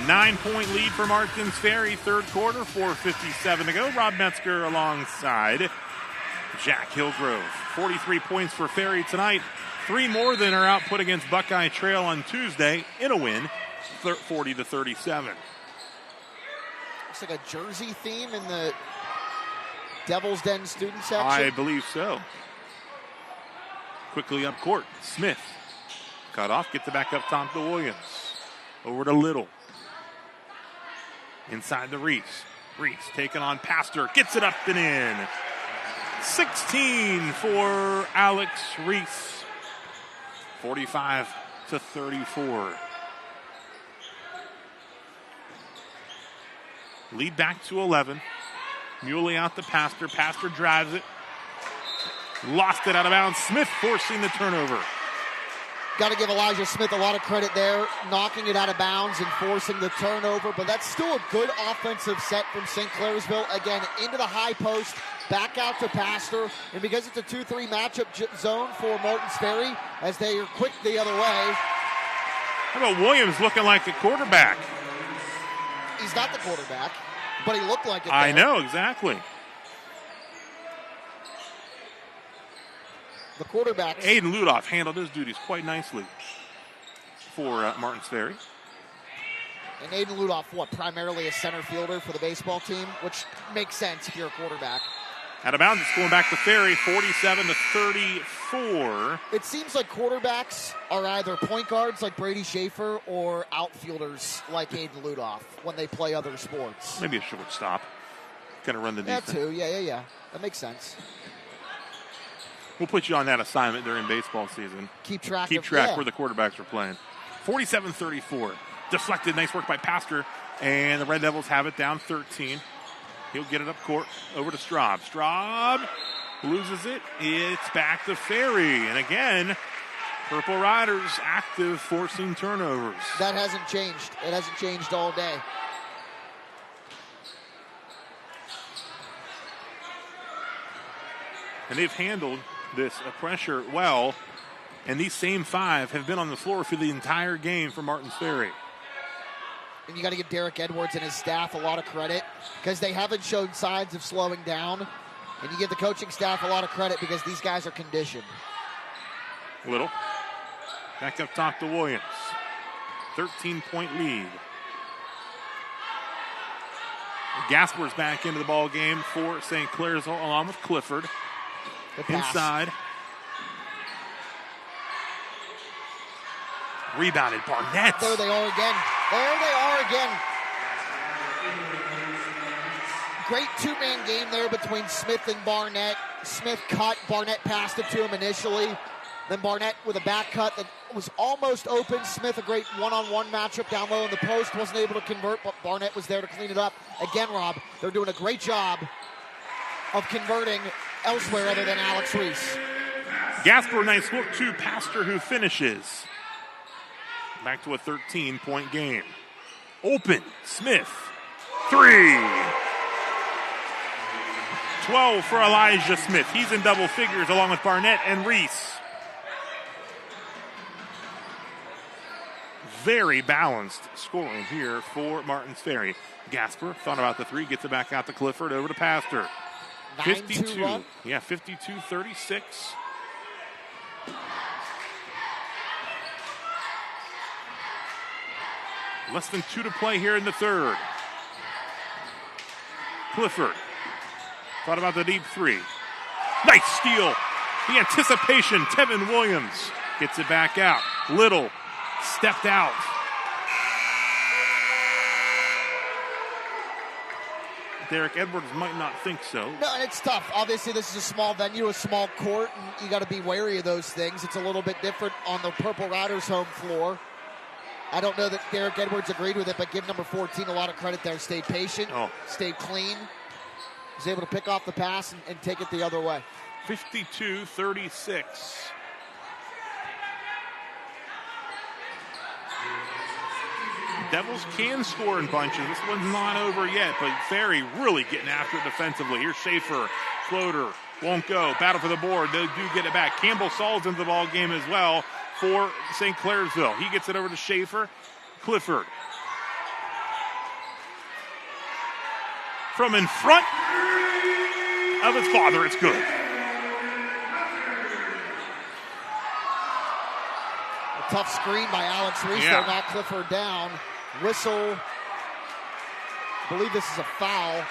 9-point lead for Martins Ferry, third quarter, 4:57 to go. Rob Metzger alongside Jack Hillgrove. 43 points for Ferry tonight. 3 more than her output against Buckeye Trail on Tuesday in a win, 40-37. Looks like a jersey theme in the Devil's Den student section. I believe so. Quickly up court. Smith. Cut off. Gets it back up top to Williams. Over to Little. Inside the Reese. Reese taking on Pastor. Gets it up and in. 16 for Alex Reese. 45-34. Lead back to 11. Muley out to Pastor. Pastor drives it. Lost it out of bounds. Smith forcing the turnover. Got to give Elijah Smith a lot of credit there, knocking it out of bounds and forcing the turnover. But that's still a good offensive set from St. Clairsville. Again, into the high post, back out to Pastor. And because it's a 2-3 matchup zone for Martins Ferry, as they are quick the other way. How about Williams looking like the quarterback? He's not the quarterback, but he looked like it there. I know, exactly. The quarterback. Aiden Ludoff handled his duties quite nicely for Martins Ferry. And Aiden Ludoff, primarily a center fielder for the baseball team, which makes sense if you're a quarterback. Out of bounds, it's going back to Ferry, 47-34. It seems like quarterbacks are either point guards like Brady Schaefer or outfielders like Aiden Ludoff when they play other sports. Maybe a shortstop. Kind of run the defense. That too, yeah. That makes sense. We'll put you on that assignment during baseball season. Keep track where the quarterbacks are playing. 47-34. Deflected, nice work by Pastor. And the Red Devils have it down 13. He'll get it up court over to Straub. Straub loses it. It's back to Ferry. And again, Purple Riders active, forcing turnovers. That hasn't changed. It hasn't changed all day. And they've handled this pressure well. And these same 5 have been on the floor for the entire game for Martins Ferry. And you got to give Derek Edwards and his staff a lot of credit because they haven't shown signs of slowing down. And you give the coaching staff a lot of credit because these guys are conditioned. Little. Back up top to Williams. 13-point lead. Gasper's back into the ball game for St. Clairsville along with Clifford. Inside. Rebounded Barnett. There they are again. Great two-man game there between Smith and Barnett. Smith cut. Barnett passed it to him initially. Then Barnett with a back cut that was almost open. Smith, a great one-on-one matchup down low in the post. Wasn't able to convert, but Barnett was there to clean it up. Again, Rob, they're doing a great job of converting elsewhere other than Alex Reese. Gasper, nice hook to Pastor, who finishes. Back to a 13-point game. Open. Smith. 3. 12 for Elijah Smith. He's in double figures along with Barnett and Reese. Very balanced scoring here for Martins Ferry. Gasper thought about the 3, gets it back out to Clifford, over to Pastor. 52. Yeah, 52-36. Less than 2 to play here in the third. Clifford thought about the deep 3. Nice steal. The anticipation. Tevin Williams gets it back out. Little stepped out. Derek Edwards might not think so. No, and it's tough. Obviously, this is a small venue, a small court, and you got to be wary of those things. It's a little bit different on the Purple Riders' home floor. I don't know that Derek Edwards agreed with it, but give number 14 a lot of credit there. Stayed patient, stayed clean. Was able to pick off the pass and take it the other way. 52-36. Devils can score in bunches. This one's not over yet, but Ferry really getting after it defensively. Here's Schaefer. Floater. Won't go. Battle for the board. They do get it back. Campbell Saul's into the ball game as well for St. Clairsville. He gets it over to Schaefer. Clifford. from in front of his father. It's good. A tough screen by Alex Reese. Yeah. They'll knock Clifford down. Whistle. I believe this is a foul.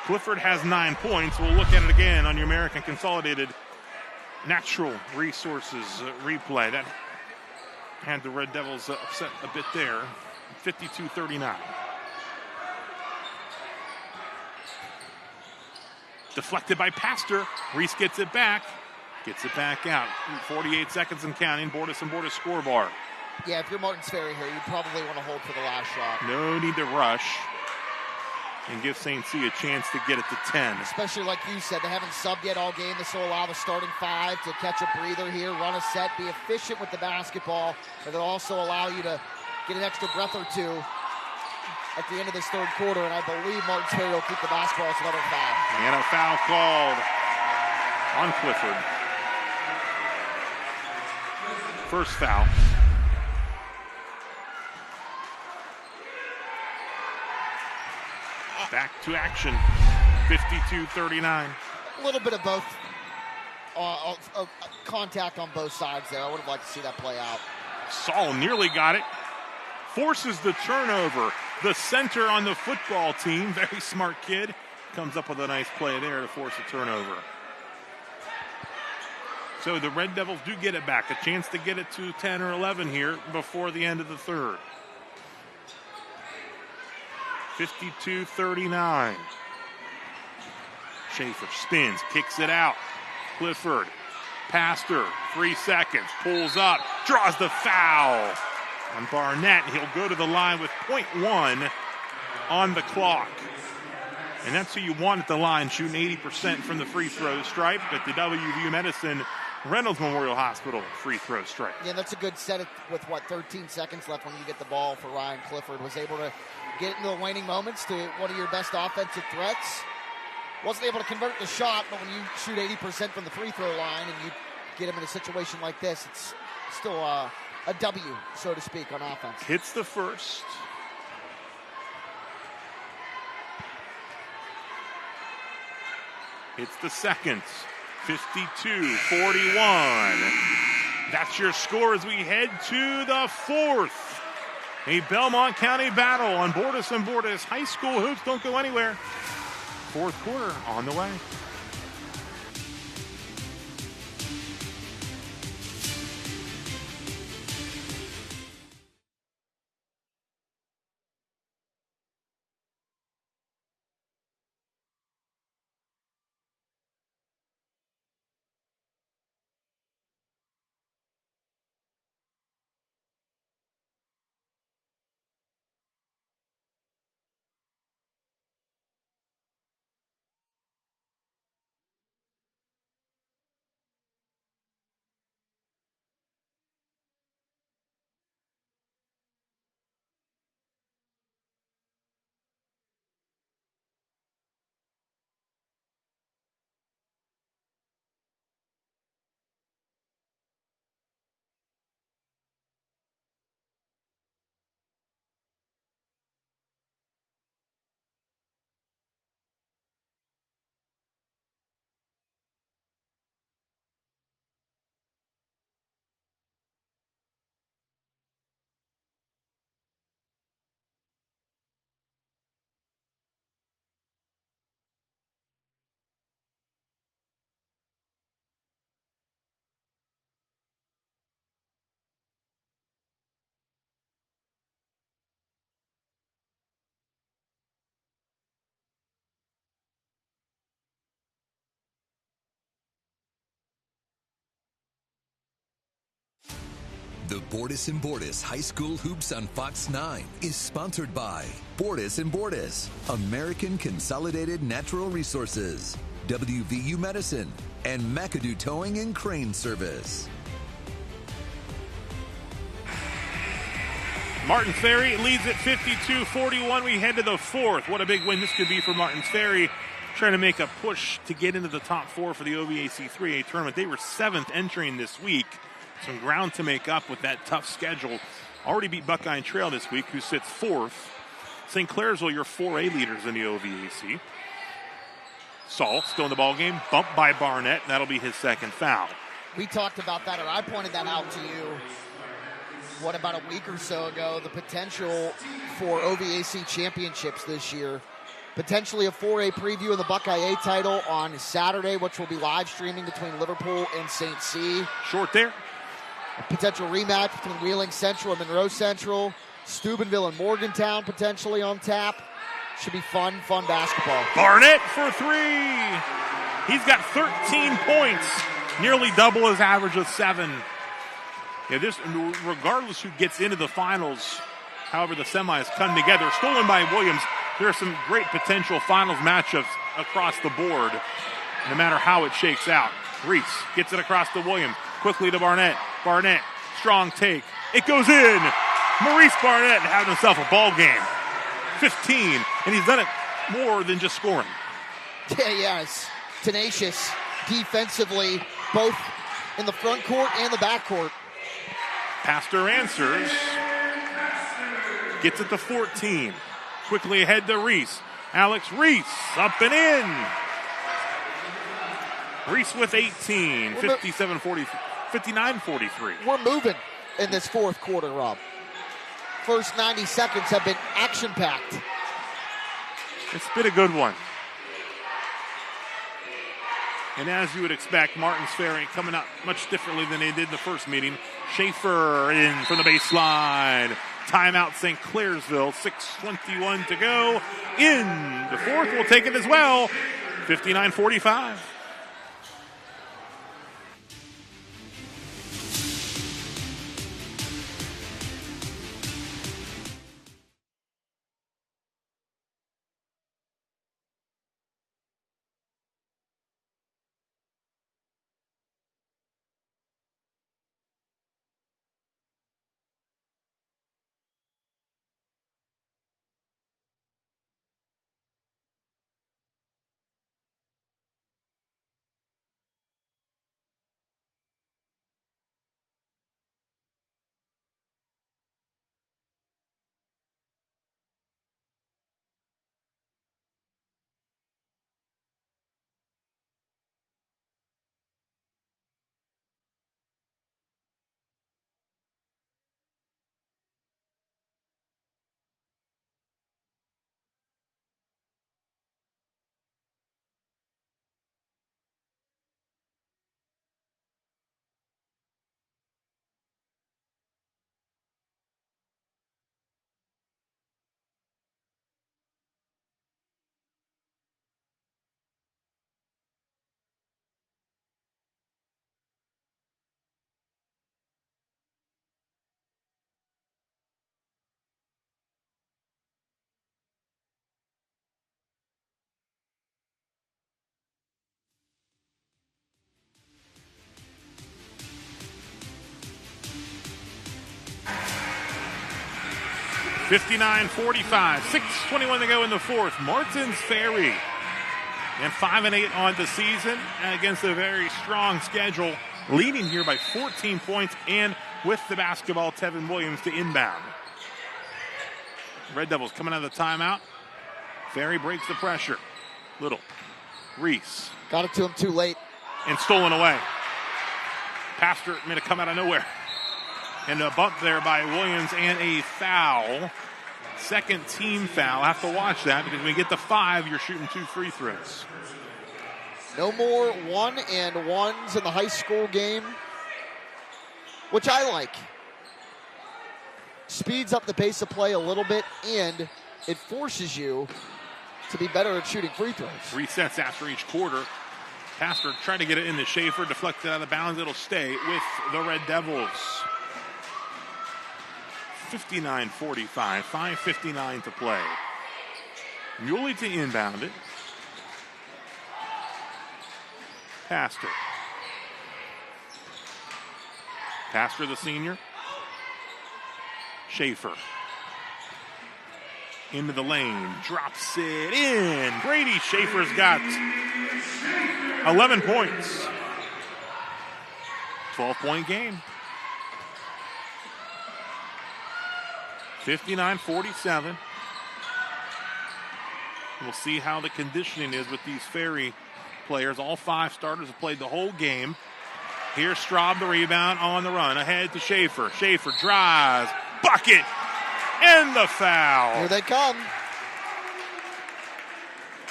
Clifford has 9 points. We'll look at it again on your American Consolidated Natural Resources replay. That had the Red Devils upset a bit there. 52-39. Deflected by Pastor. Reese gets it back. Gets it back out. 48 seconds and counting. Bordas and Bordas score bar. Yeah, if you're Martins Ferry here, you probably want to hold for the last shot. No need to rush. And give St. C a chance to get it to 10. Especially like you said, they haven't subbed yet all game. This will allow the starting 5 to catch a breather here, run a set, be efficient with the basketball. But it'll also allow you to get an extra breath or two at the end of this third quarter. And I believe Martins Ferry will keep the basketball. It's another foul. And a foul called on Clifford. First foul. Back to action, 52-39. A little bit of both contact on both sides there. I would have liked to see that play out. Saul nearly got it. Forces the turnover. The center on the football team, very smart kid, comes up with a nice play there to force a turnover. So the Red Devils do get it back. A chance to get it to 10 or 11 here before the end of the third. 52-39. Schaefer spins, kicks it out. Clifford, Pastor, 3 seconds, pulls up, draws the foul on Barnett. He'll go to the line with .1 on the clock. And that's who you want at the line, shooting 80% from the free throw stripe at the WVU Medicine Reynolds Memorial Hospital free throw stripe. Yeah, that's a good set with, 13 seconds left when you get the ball for Ryan Clifford. Was able to get into the waning moments to one of your best offensive threats. Wasn't able to convert the shot, but when you shoot 80% from the free throw line and you get him in a situation like this, it's still a W, so to speak, on offense. Hits the first. Hits the second. 52-41. That's your score as we head to the fourth. A Belmont County battle on Bordas and Bordas High School hoops. Don't go anywhere. Fourth quarter on the way. The Bordas and Bordas High School Hoops on Fox 9 is sponsored by Bordas and Bordas, American Consolidated Natural Resources, WVU Medicine, and McAdoo Towing and Crane Service. Martins Ferry leads at 52-41. We head to the fourth. What a big win this could be for Martins Ferry, trying to make a push to get into the top 4 for the OVAC 3A tournament. They were 7th entering this week. Some ground to make up with that tough schedule already beat Buckeye and Trail this week, who sits 4th. St. Clairsville, your 4A leaders in the OVAC. Saul still in the ball game, bumped by Barnett, and that'll be his second foul. We talked about that, or I pointed that out to you, about a week or so ago, the potential for OVAC championships this year. Potentially a 4A preview of the Buckeye A title on Saturday, which will be live streaming between Liverpool and St. C. Short there. A potential rematch between Wheeling Central and Monroe Central. Steubenville and Morgantown potentially on tap. Should be fun basketball. Barnett for 3. He's got 13 points, nearly double his average of 7. Yeah, this, regardless who gets into the finals, however the semis come together, stolen by Williams, there are some great potential finals matchups across the board, no matter how it shakes out. Reese gets it across to Williams, quickly to Barnett. Barnett, strong take. It goes in. Maurice Barnett having himself a ball game. 15, and he's done it more than just scoring. Yes, tenacious defensively, both in the front court and the back court. Pastor answers. Gets it to 14. Quickly ahead to Reese. Alex Reese up and in. Reese with 18, 59-43. We're moving in this fourth quarter, Rob. First 90 seconds have been action-packed. It's been a good one. And as you would expect, Martins Ferry coming out much differently than they did in the first meeting. Schaefer in from the baseline. Timeout St. Clairsville, 6:21 to go. In the fourth, we'll take it as well. 59-45. (59-45). 6:21 to go in the fourth. Martins Ferry and 5-8 on the season against a very strong schedule, leading here by 14 points, and with the basketball, Tevin Williams to inbound. Red Devils coming out of the timeout. Ferry breaks the pressure. Little. Reese. Got it to him too late. And stolen away. Pastor made a come out of nowhere. And a bump there by Williams and a foul. Second team foul. I have to watch that because when you get to 5, you're shooting 2 free throws. No more 1-and-1s in the high school game, which I like. Speeds up the pace of play a little bit, and it forces you to be better at shooting free throws. Resets after each quarter. Pastor tried to get it into Schaefer, deflected out of bounds. It'll stay with the Red Devils. 59-45, 5:59 to play. Muley to inbound it. Pastor. Pastor, the senior. Schaefer. Into the lane. Drops it in. Brady Schaefer's got 11 points. 12-point game. 59-47. We'll see how the conditioning is with these Ferry players. All 5 starters have played the whole game. Here's Straub, the rebound on the run. Ahead to Schaefer. Schaefer drives. Bucket. And the foul. Here they come.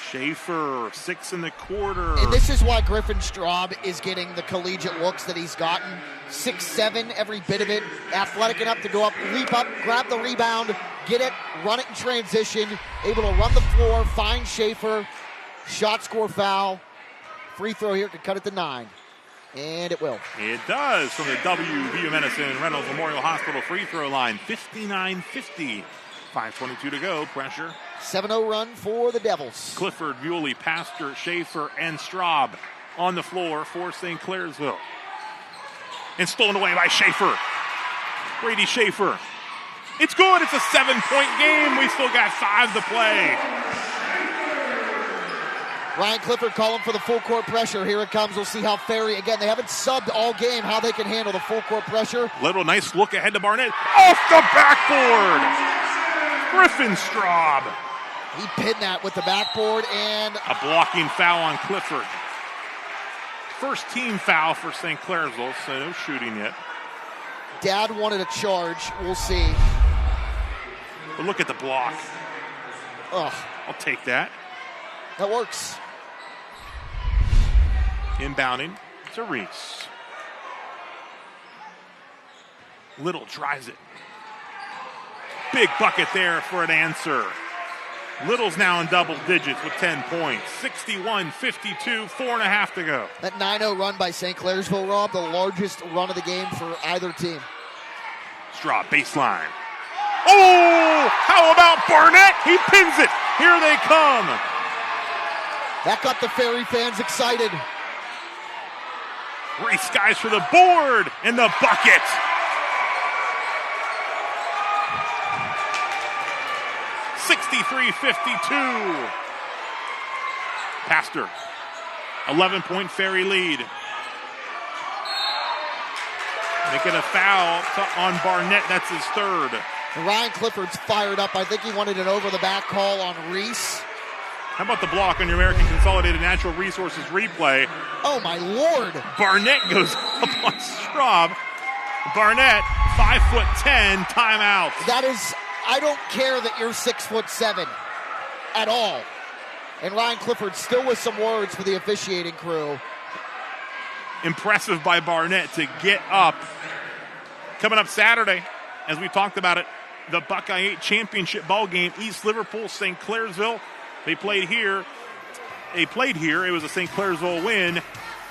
Schaefer, 6 in the quarter. And this is why Griffin Straub is getting the collegiate looks that he's gotten. 6'7", every bit of it. Athletic enough to go up, leap up, grab the rebound, get it, run it in transition. Able to run the floor, find Schaefer. Shot, score, foul. Free throw here could cut it to 9. And it will. It does from the WVU Medicine Reynolds Memorial Hospital free throw line. 59-50. 5:22 to go. Pressure. 7-0 run for the Devils. Clifford, Bewley, Pastor, Schaefer, and Straub on the floor for St. Clairsville. And stolen away by Schaefer. Brady Schaefer. It's good. It's a 7-point game. We still got 5 to play. Ryan Clifford calling for the full court pressure. Here it comes. We'll see how Ferry, again, they haven't subbed all game, how they can handle the full court pressure. Little nice look ahead to Barnett. Off the backboard. Griffin Straub. He pinned that with the backboard and a blocking foul on Clifford. First team foul for St. Clairsville, so no shooting yet. Dad wanted a charge. We'll see. But look at the block. Ugh. I'll take that. That works. Inbounding to Reese. Little drives it. Big bucket there for an answer. Little's now in double digits with 10 points. 61-52, 4.5 to go. That 9-0 run by St. Clairsville, Rob, the largest run of the game for either team. Straub, baseline. Oh, how about Barnett? He pins it. Here they come. That got the Ferry fans excited. Reese guys for the board and the bucket. (63-52). Pastor, 11-point Ferry lead. Making a foul on Barnett. That's his third. Ryan Clifford's fired up. I think he wanted an over-the-back call on Reese. How about the block on your American Consolidated Natural Resources replay? Oh, my Lord. Barnett goes up on Straub. Barnett, 5'10", timeout. That is, I don't care that you're 6'7" at all. And Ryan Clifford still with some words for the officiating crew. Impressive by Barnett to get up. Coming up Saturday, as we talked about it, the Buckeye 8 championship ball game, East Liverpool, St. Clairsville. They played here. It was a St. Clairsville win.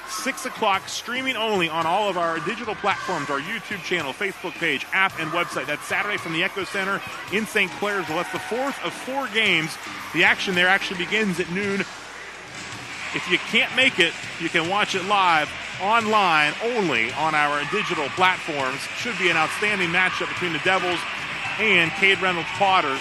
6 o'clock, streaming only on all of our digital platforms, our YouTube channel, Facebook page, app, and website. That's Saturday from the Echo Center in St. Clairsville. That's the 4th of 4 games. The action there actually begins at noon. If you can't make it, you can watch it live online only on our digital platforms. Should be an outstanding matchup between the Devils and Cade Reynolds Potters.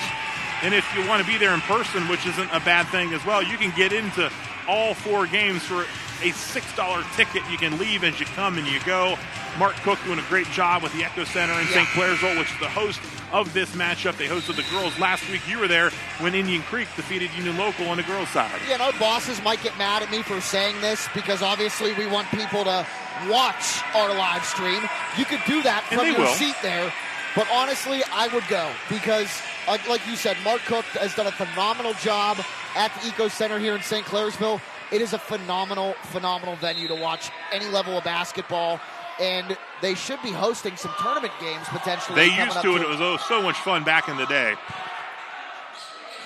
And if you want to be there in person, which isn't a bad thing as well, you can get into all 4 games for a $6 ticket. You can leave as you come and you go. Mark Cook doing a great job with the Echo Center in St. Clairsville, which is the host of this matchup. They hosted the girls last week. You were there when Indian Creek defeated Union Local on the girls' side. Yeah, and our bosses might get mad at me for saying this because obviously we want people to watch our live stream. You could do that from your seat there. But honestly, I would go because, like you said, Mark Cook has done a phenomenal job at the Eco Center here in St. Clairsville. It is a phenomenal, phenomenal venue to watch any level of basketball, and they should be hosting some tournament games potentially. They used to, and it was so much fun back in the day.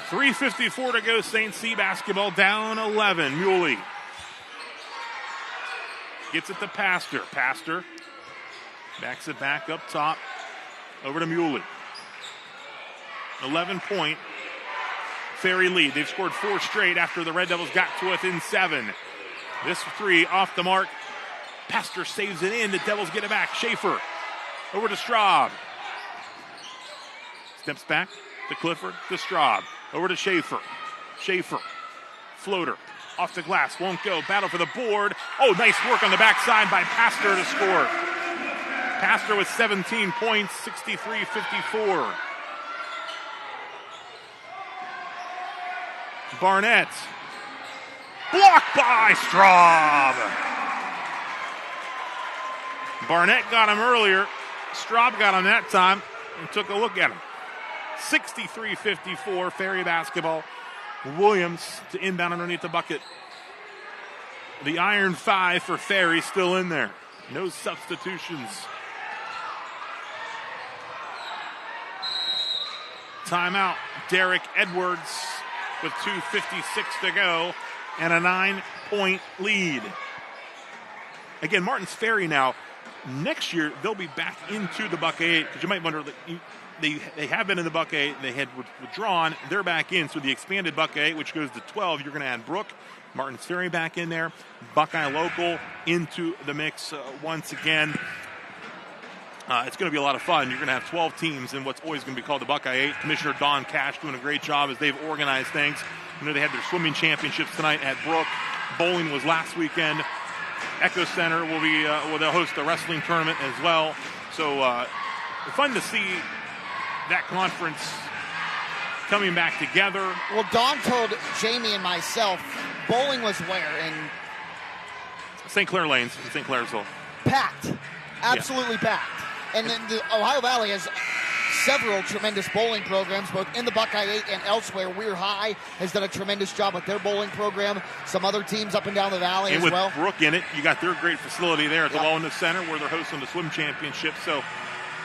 3:54 to go, St. C basketball down 11. Muley gets it to Pastor. Pastor backs it back up top. Over to Muley. 11-point Ferry lead. They've scored 4 straight after the Red Devils got to within 7. This 3 off the mark. Pastor saves it in. The Devils get it back. Schaefer over to Straub. Steps back to Clifford to Straub. Over to Schaefer. Schaefer. Floater. Off the glass. Won't go. Battle for the board. Oh, nice work on the backside by Pastor to score. Pastor with 17 points, 63-54. Barnett. Blocked by Straub. Barnett got him earlier. Straub got him that time and took a look at him. 63-54, Ferry basketball. Williams to inbound underneath the bucket. The iron 5 for Ferry still in there. No substitutions. Timeout. Derek Edwards with 2:56 to go and a 9-point lead. Again, Martins Ferry now, next year they'll be back into the Buck 8, because you might wonder, they have been in the Buck 8, they had withdrawn, they're back in, so the expanded Buck 8, which goes to 12, you're going to add Brook, Martins Ferry back in there, Buckeye Local into the mix once again. It's going to be a lot of fun. You're going to have 12 teams in what's always going to be called the Buckeye 8. Commissioner Don Cash doing a great job as they've organized things. You know, they had their swimming championships tonight at Brook. Bowling was last weekend. Echo Center they'll host the wrestling tournament as well. So fun to see that conference coming back together. Well, Don told Jamie and myself, bowling was where? In St. Clair Lanes, in St. Clairsville. Packed. Absolutely packed. And then the Ohio Valley has several tremendous bowling programs, both in the Buckeye 8 and elsewhere. Weir High has done a tremendous job with their bowling program. Some other teams up and down the valley as well. And with Brook in it, you got their great facility there at the Wellness Center where they're hosting the swim championship. So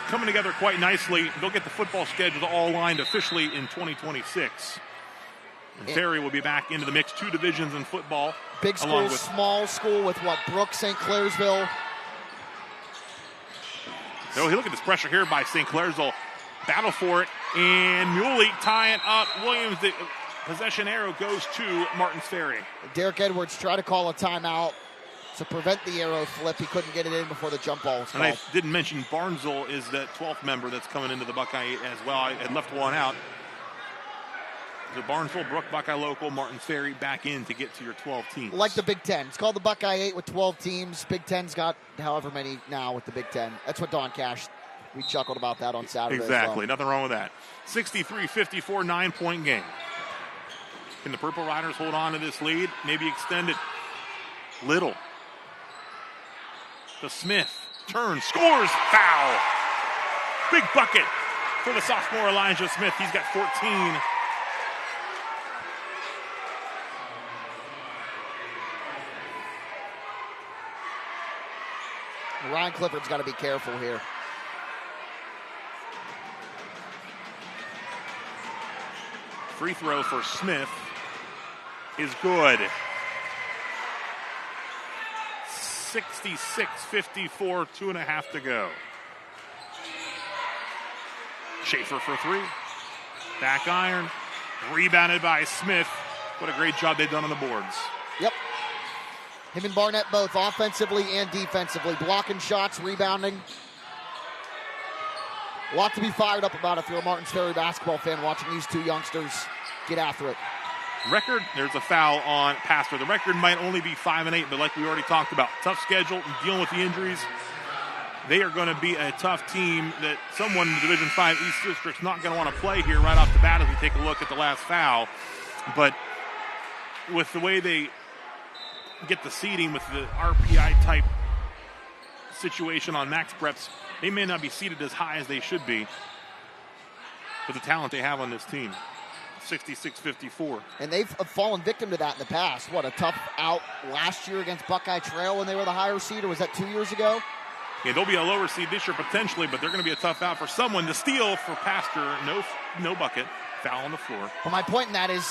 coming together quite nicely. They'll get the football schedule all lined officially in 2026. And Ferry will be back into the mix. 2 divisions in football. Big school, small school with Brook, St. Clairsville. So look at this pressure here by St. Clairsville. Battle for it. And Muley tying up Williams. The possession arrow goes to Martins Ferry. Derek Edwards tried to call a timeout to prevent the arrow flip. He couldn't get it in before the jump ball was called. And I didn't mention Barnesville is that 12th member that's coming into the Buckeye 8 as well. I had left one out. So Barnesville, Brook, Buckeye Local, Martins Ferry back in to get to your 12 teams. Like the Big Ten. It's called the Buckeye 8 with 12 teams. Big Ten's got however many now with the Big Ten. That's what Don Cash, we chuckled about that on Saturday. Exactly. Nothing wrong with that. 63-54, 9-point game. Can the Purple Riders hold on to this lead? Maybe extend it. Little. To Smith. Turns. Scores. Foul. Big bucket for the sophomore Elijah Smith. He's got 14. Ryan Clifford's got to be careful here. Free throw for Smith is good. 66-54, 2.5 to go. Schaefer for 3. Back iron. Rebounded by Smith. What a great job they've done on the boards. Yep. Him and Barnett both offensively and defensively. Blocking shots, rebounding. A lot to be fired up about if you're a Martins Ferry basketball fan watching these two youngsters get after it. Record, there's a foul on Pastor. The record might only be 5-8, but like we already talked about, tough schedule, dealing with the injuries. They are going to be a tough team that someone in the Division 5 East District's not going to want to play here right off the bat as we take a look at the last foul. But with the way they get the seeding with the RPI type situation on max preps, they may not be seated as high as they should be with the talent they have on this team. 66-54. And they've fallen victim to that in the past. What, a tough out last year against Buckeye Trail when they were the higher seed, or was that 2 years ago? Yeah, they'll be a lower seed this year potentially, but they're going to be a tough out for someone to steal for Pastor. No bucket. Foul on the floor. Well, my point in that is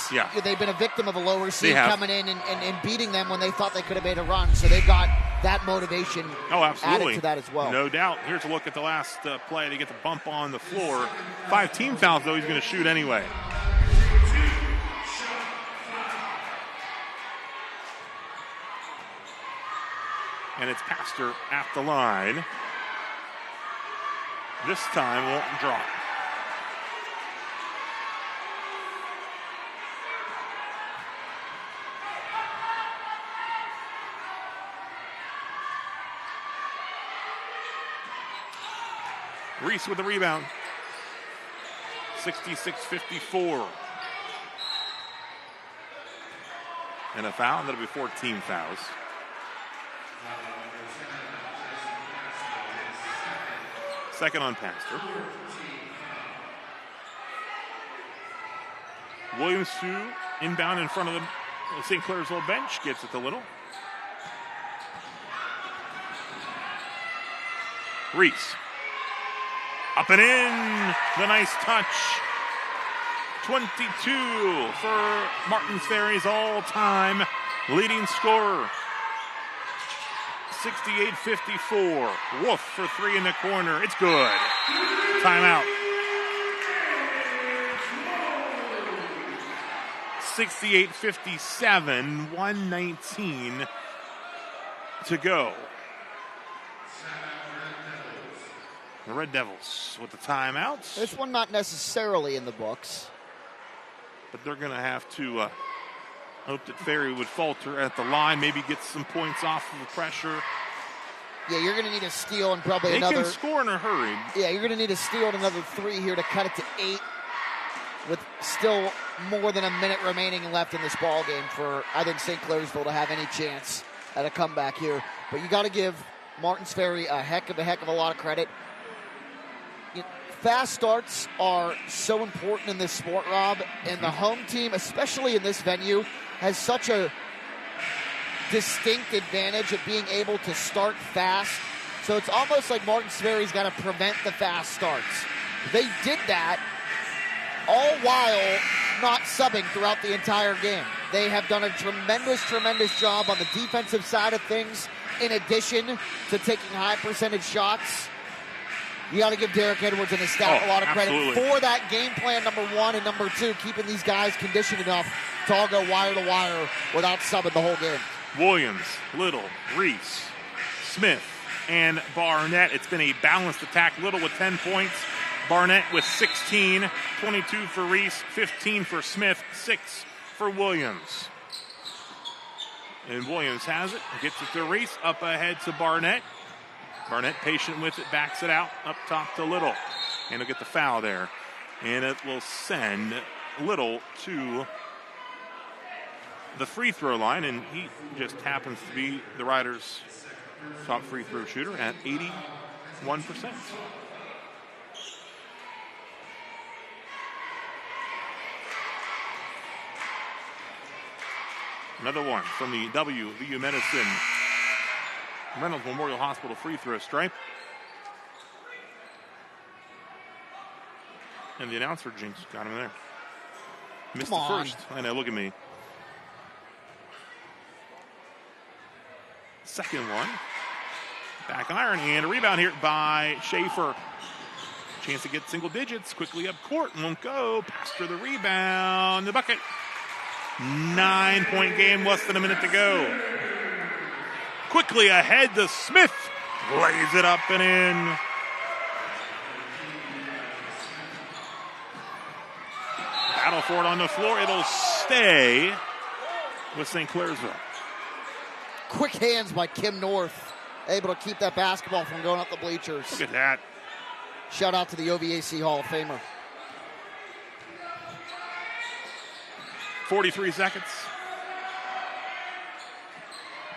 they've been a victim of a lower seed coming in and beating them when they thought they could have made a run. So they've got that motivation added to that as well. No doubt. Here's a look at the last play. They get the bump on the floor. 5 team fouls, though. He's going to shoot anyway. And it's Pastor at the line. This time won't drop. Reese with the rebound. 66-54. and a foul, and that'll be 14 fouls. Second on Pastor. Williams to inbound in front of the St. Clairsville bench. Gets it to Little. Reese. Up and in. The nice touch. 22 for Martins Ferry's all-time leading scorer. 68-54. Wolf for three in the corner. It's good. Timeout. 68-57. 1:19 to go. The Red Devils with the timeouts. This one not necessarily in the books. But they're going to have to hope that Ferry would falter at the line, maybe get some points off of the pressure. Yeah, you're going to need a steal and probably another. They can score in a hurry. Yeah, you're going to need a steal and another 3 here to cut it to 8 with still more than a minute remaining left in this ball game for, I think, St. Clairsville to have any chance at a comeback here. But you got to give Martins Ferry a heck of a lot of credit. Fast starts are so important in this sport, Rob, and the home team, especially in this venue, has such a distinct advantage of being able to start fast. So it's almost like Martins Ferry's got to prevent the fast starts. They did that all while not subbing throughout the entire game. They have done a tremendous job on the defensive side of things, in addition to taking high percentage shots. You got to give Derek Edwards and his staff a lot of credit for that game plan, number 1, and number 2, keeping these guys conditioned enough to all go wire to wire without subbing the whole game. Williams, Little, Reese, Smith, and Barnett. It's been a balanced attack. Little with 10 points. Barnett with 16, 22 for Reese, 15 for Smith, 6 for Williams. And Williams has it, gets it to Reese, up ahead to Barnett. Barnett patient with it, backs it out, up top to Little. And he'll get the foul there. And it will send Little to the free throw line, and he just happens to be the Riders' top free throw shooter at 81%. Another one from the WVU Medicine Reynolds Memorial Hospital free throw stripe. And the announcer jinx got him there. Missed the first. I know, look at me. Second one. Back iron and a rebound here by Schaefer. Chance to get single digits quickly up court. Won't go. Pastor the rebound. The bucket. 9-point game, less than a minute to go. Quickly ahead to Smith. Lays it up and in. Battle for it on the floor. It'll stay with St. Clairsville. Quick hands by Kim North. Able to keep that basketball from going up the bleachers. Look at that. Shout out to the OVAC Hall of Famer. 43 seconds.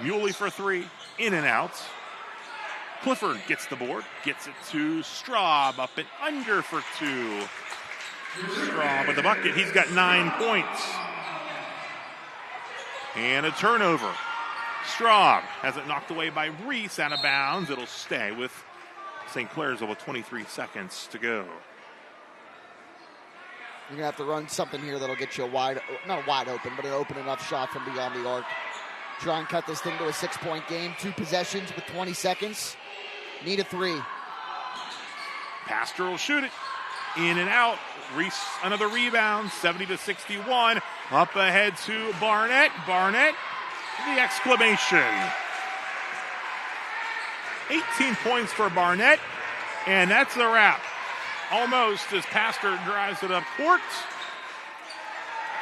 Muley for 3. In and out. Clifford gets the board. Gets it to Straub. Up and under for 2. Straub with the bucket. He's got 9 points. And a turnover. Straub has it knocked away by Reese out of bounds. It'll stay with St. Clairsville with 23 seconds to go. You're going to have to run something here that'll get you not a wide open, but an open enough shot from beyond the arc. Try and cut this thing to a 6-point game. 2 possessions with 20 seconds. Need a 3. Pastor will shoot it. In and out. Reese, another rebound. 70-61. Up ahead to Barnett. Barnett, the exclamation. 18 points for Barnett. And that's a wrap. Almost as Pastor drives it up court.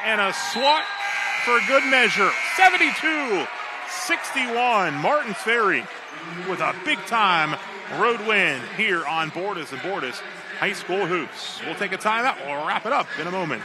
And a swat for good measure. 72-61. Martins Ferry with a big-time road win here on Bordas and Bordas High School Hoops. We'll take a timeout. We'll wrap it up in a moment.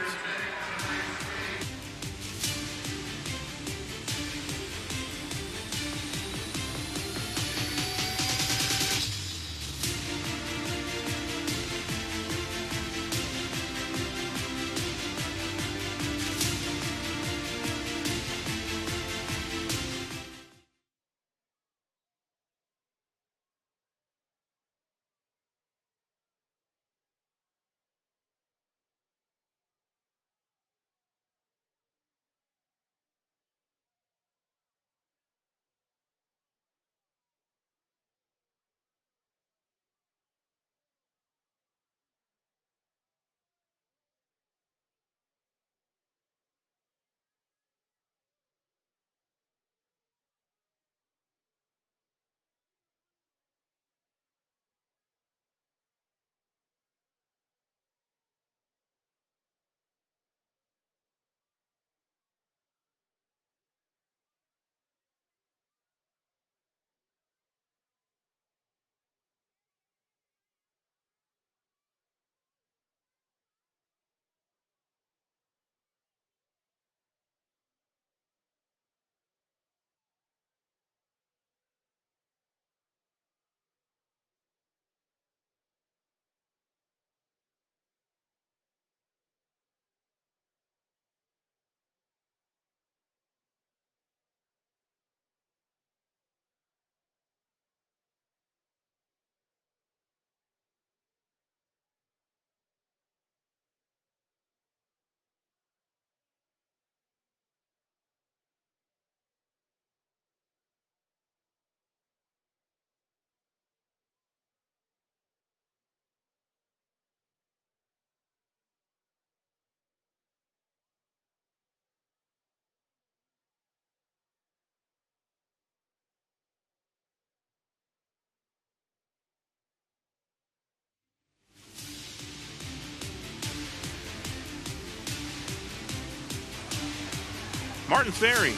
Martins Ferry,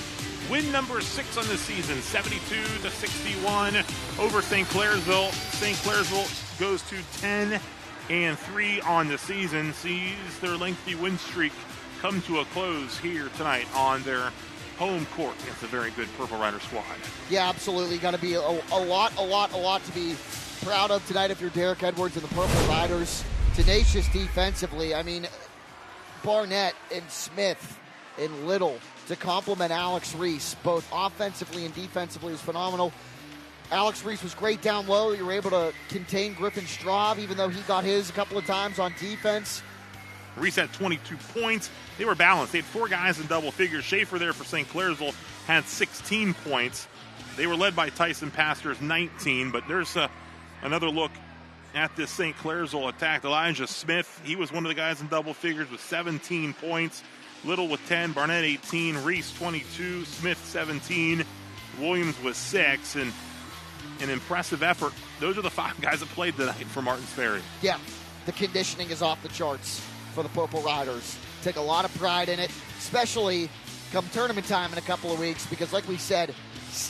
win number 6 on the season, 72-61 over St. Clairsville. St. Clairsville goes to 10-3 on the season, sees their lengthy win streak come to a close here tonight on their home court against a very good Purple Rider squad. Yeah, absolutely. Got to be a lot to be proud of tonight if you're Derek Edwards and the Purple Riders. Tenacious defensively. I mean, Barnett and Smith and Little to complement Alex Reese, both offensively and defensively, was phenomenal. Alex Reese was great down low. You were able to contain Griffin Straub, even though he got his a couple of times on defense. Reese had 22 points. They were balanced. They had 4 guys in double figures. Schaefer there for St. Clairsville had 16 points. They were led by Tyson Pastors, 19. But there's another look at this St. Clairsville attack. Elijah Smith, he was one of the guys in double figures with 17 points. Little with 10, Barnett 18, Reese 22, Smith 17, Williams with 6, and an impressive effort. Those are the 5 guys that played tonight for Martins Ferry. Yeah, the conditioning is off the charts for the Purple Riders. Take a lot of pride in it, especially come tournament time in a couple of weeks, because like we said,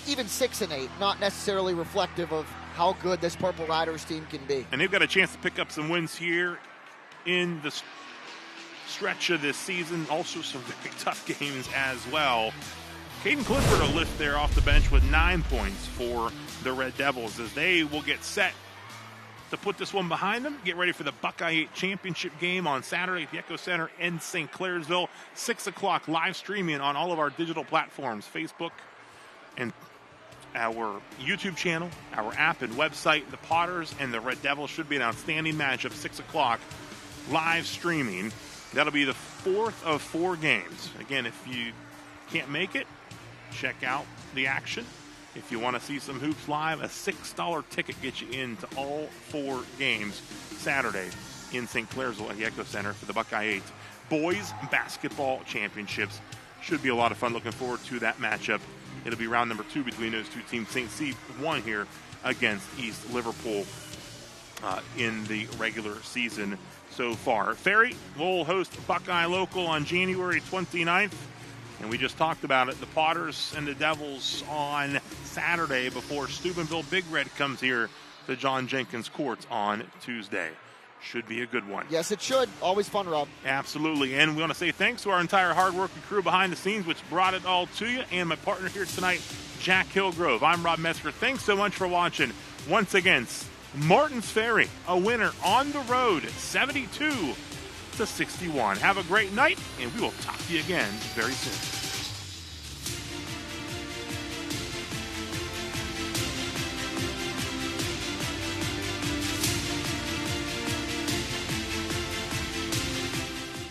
even 6-8, not necessarily reflective of how good this Purple Riders team can be. And they've got a chance to pick up some wins here in the stretch of this season. Also some very tough games as well. Caden Clifford a lift there off the bench with 9 points for the Red Devils as they will get set to put this one behind them. Get ready for the Buckeye 8 Championship game on Saturday at the Echo Center in St. Clairsville. 6 o'clock live streaming on all of our digital platforms, Facebook and our YouTube channel, our app and website. The Potters and the Red Devils should be an outstanding matchup. 6 o'clock live streaming. That'll be the 4th of 4 games. Again, if you can't make it, check out the action. If you want to see some hoops live, a $6 ticket gets you into all 4 games Saturday in St. Clairsville at the Echo Center for the Buckeye 8 Boys Basketball Championships. Should be a lot of fun. Looking forward to that matchup. It'll be round number 2 between those 2 teams. St. C won here against East Liverpool in the regular season so far. Ferry will host Buckeye Local on January 29th. And we just talked about it. The Potters and the Devils on Saturday before Steubenville Big Red comes here to John Jenkins Courts on Tuesday. Should be a good one. Yes, it should. Always fun, Rob. Absolutely. And we want to say thanks to our entire hard-working crew behind the scenes, which brought it all to you, and my partner here tonight, Jack Hillgrove. I'm Rob Metzger. Thanks so much for watching. Once again, Martins Ferry, a winner on the road, 72-61. Have a great night, and we will talk to you again very soon.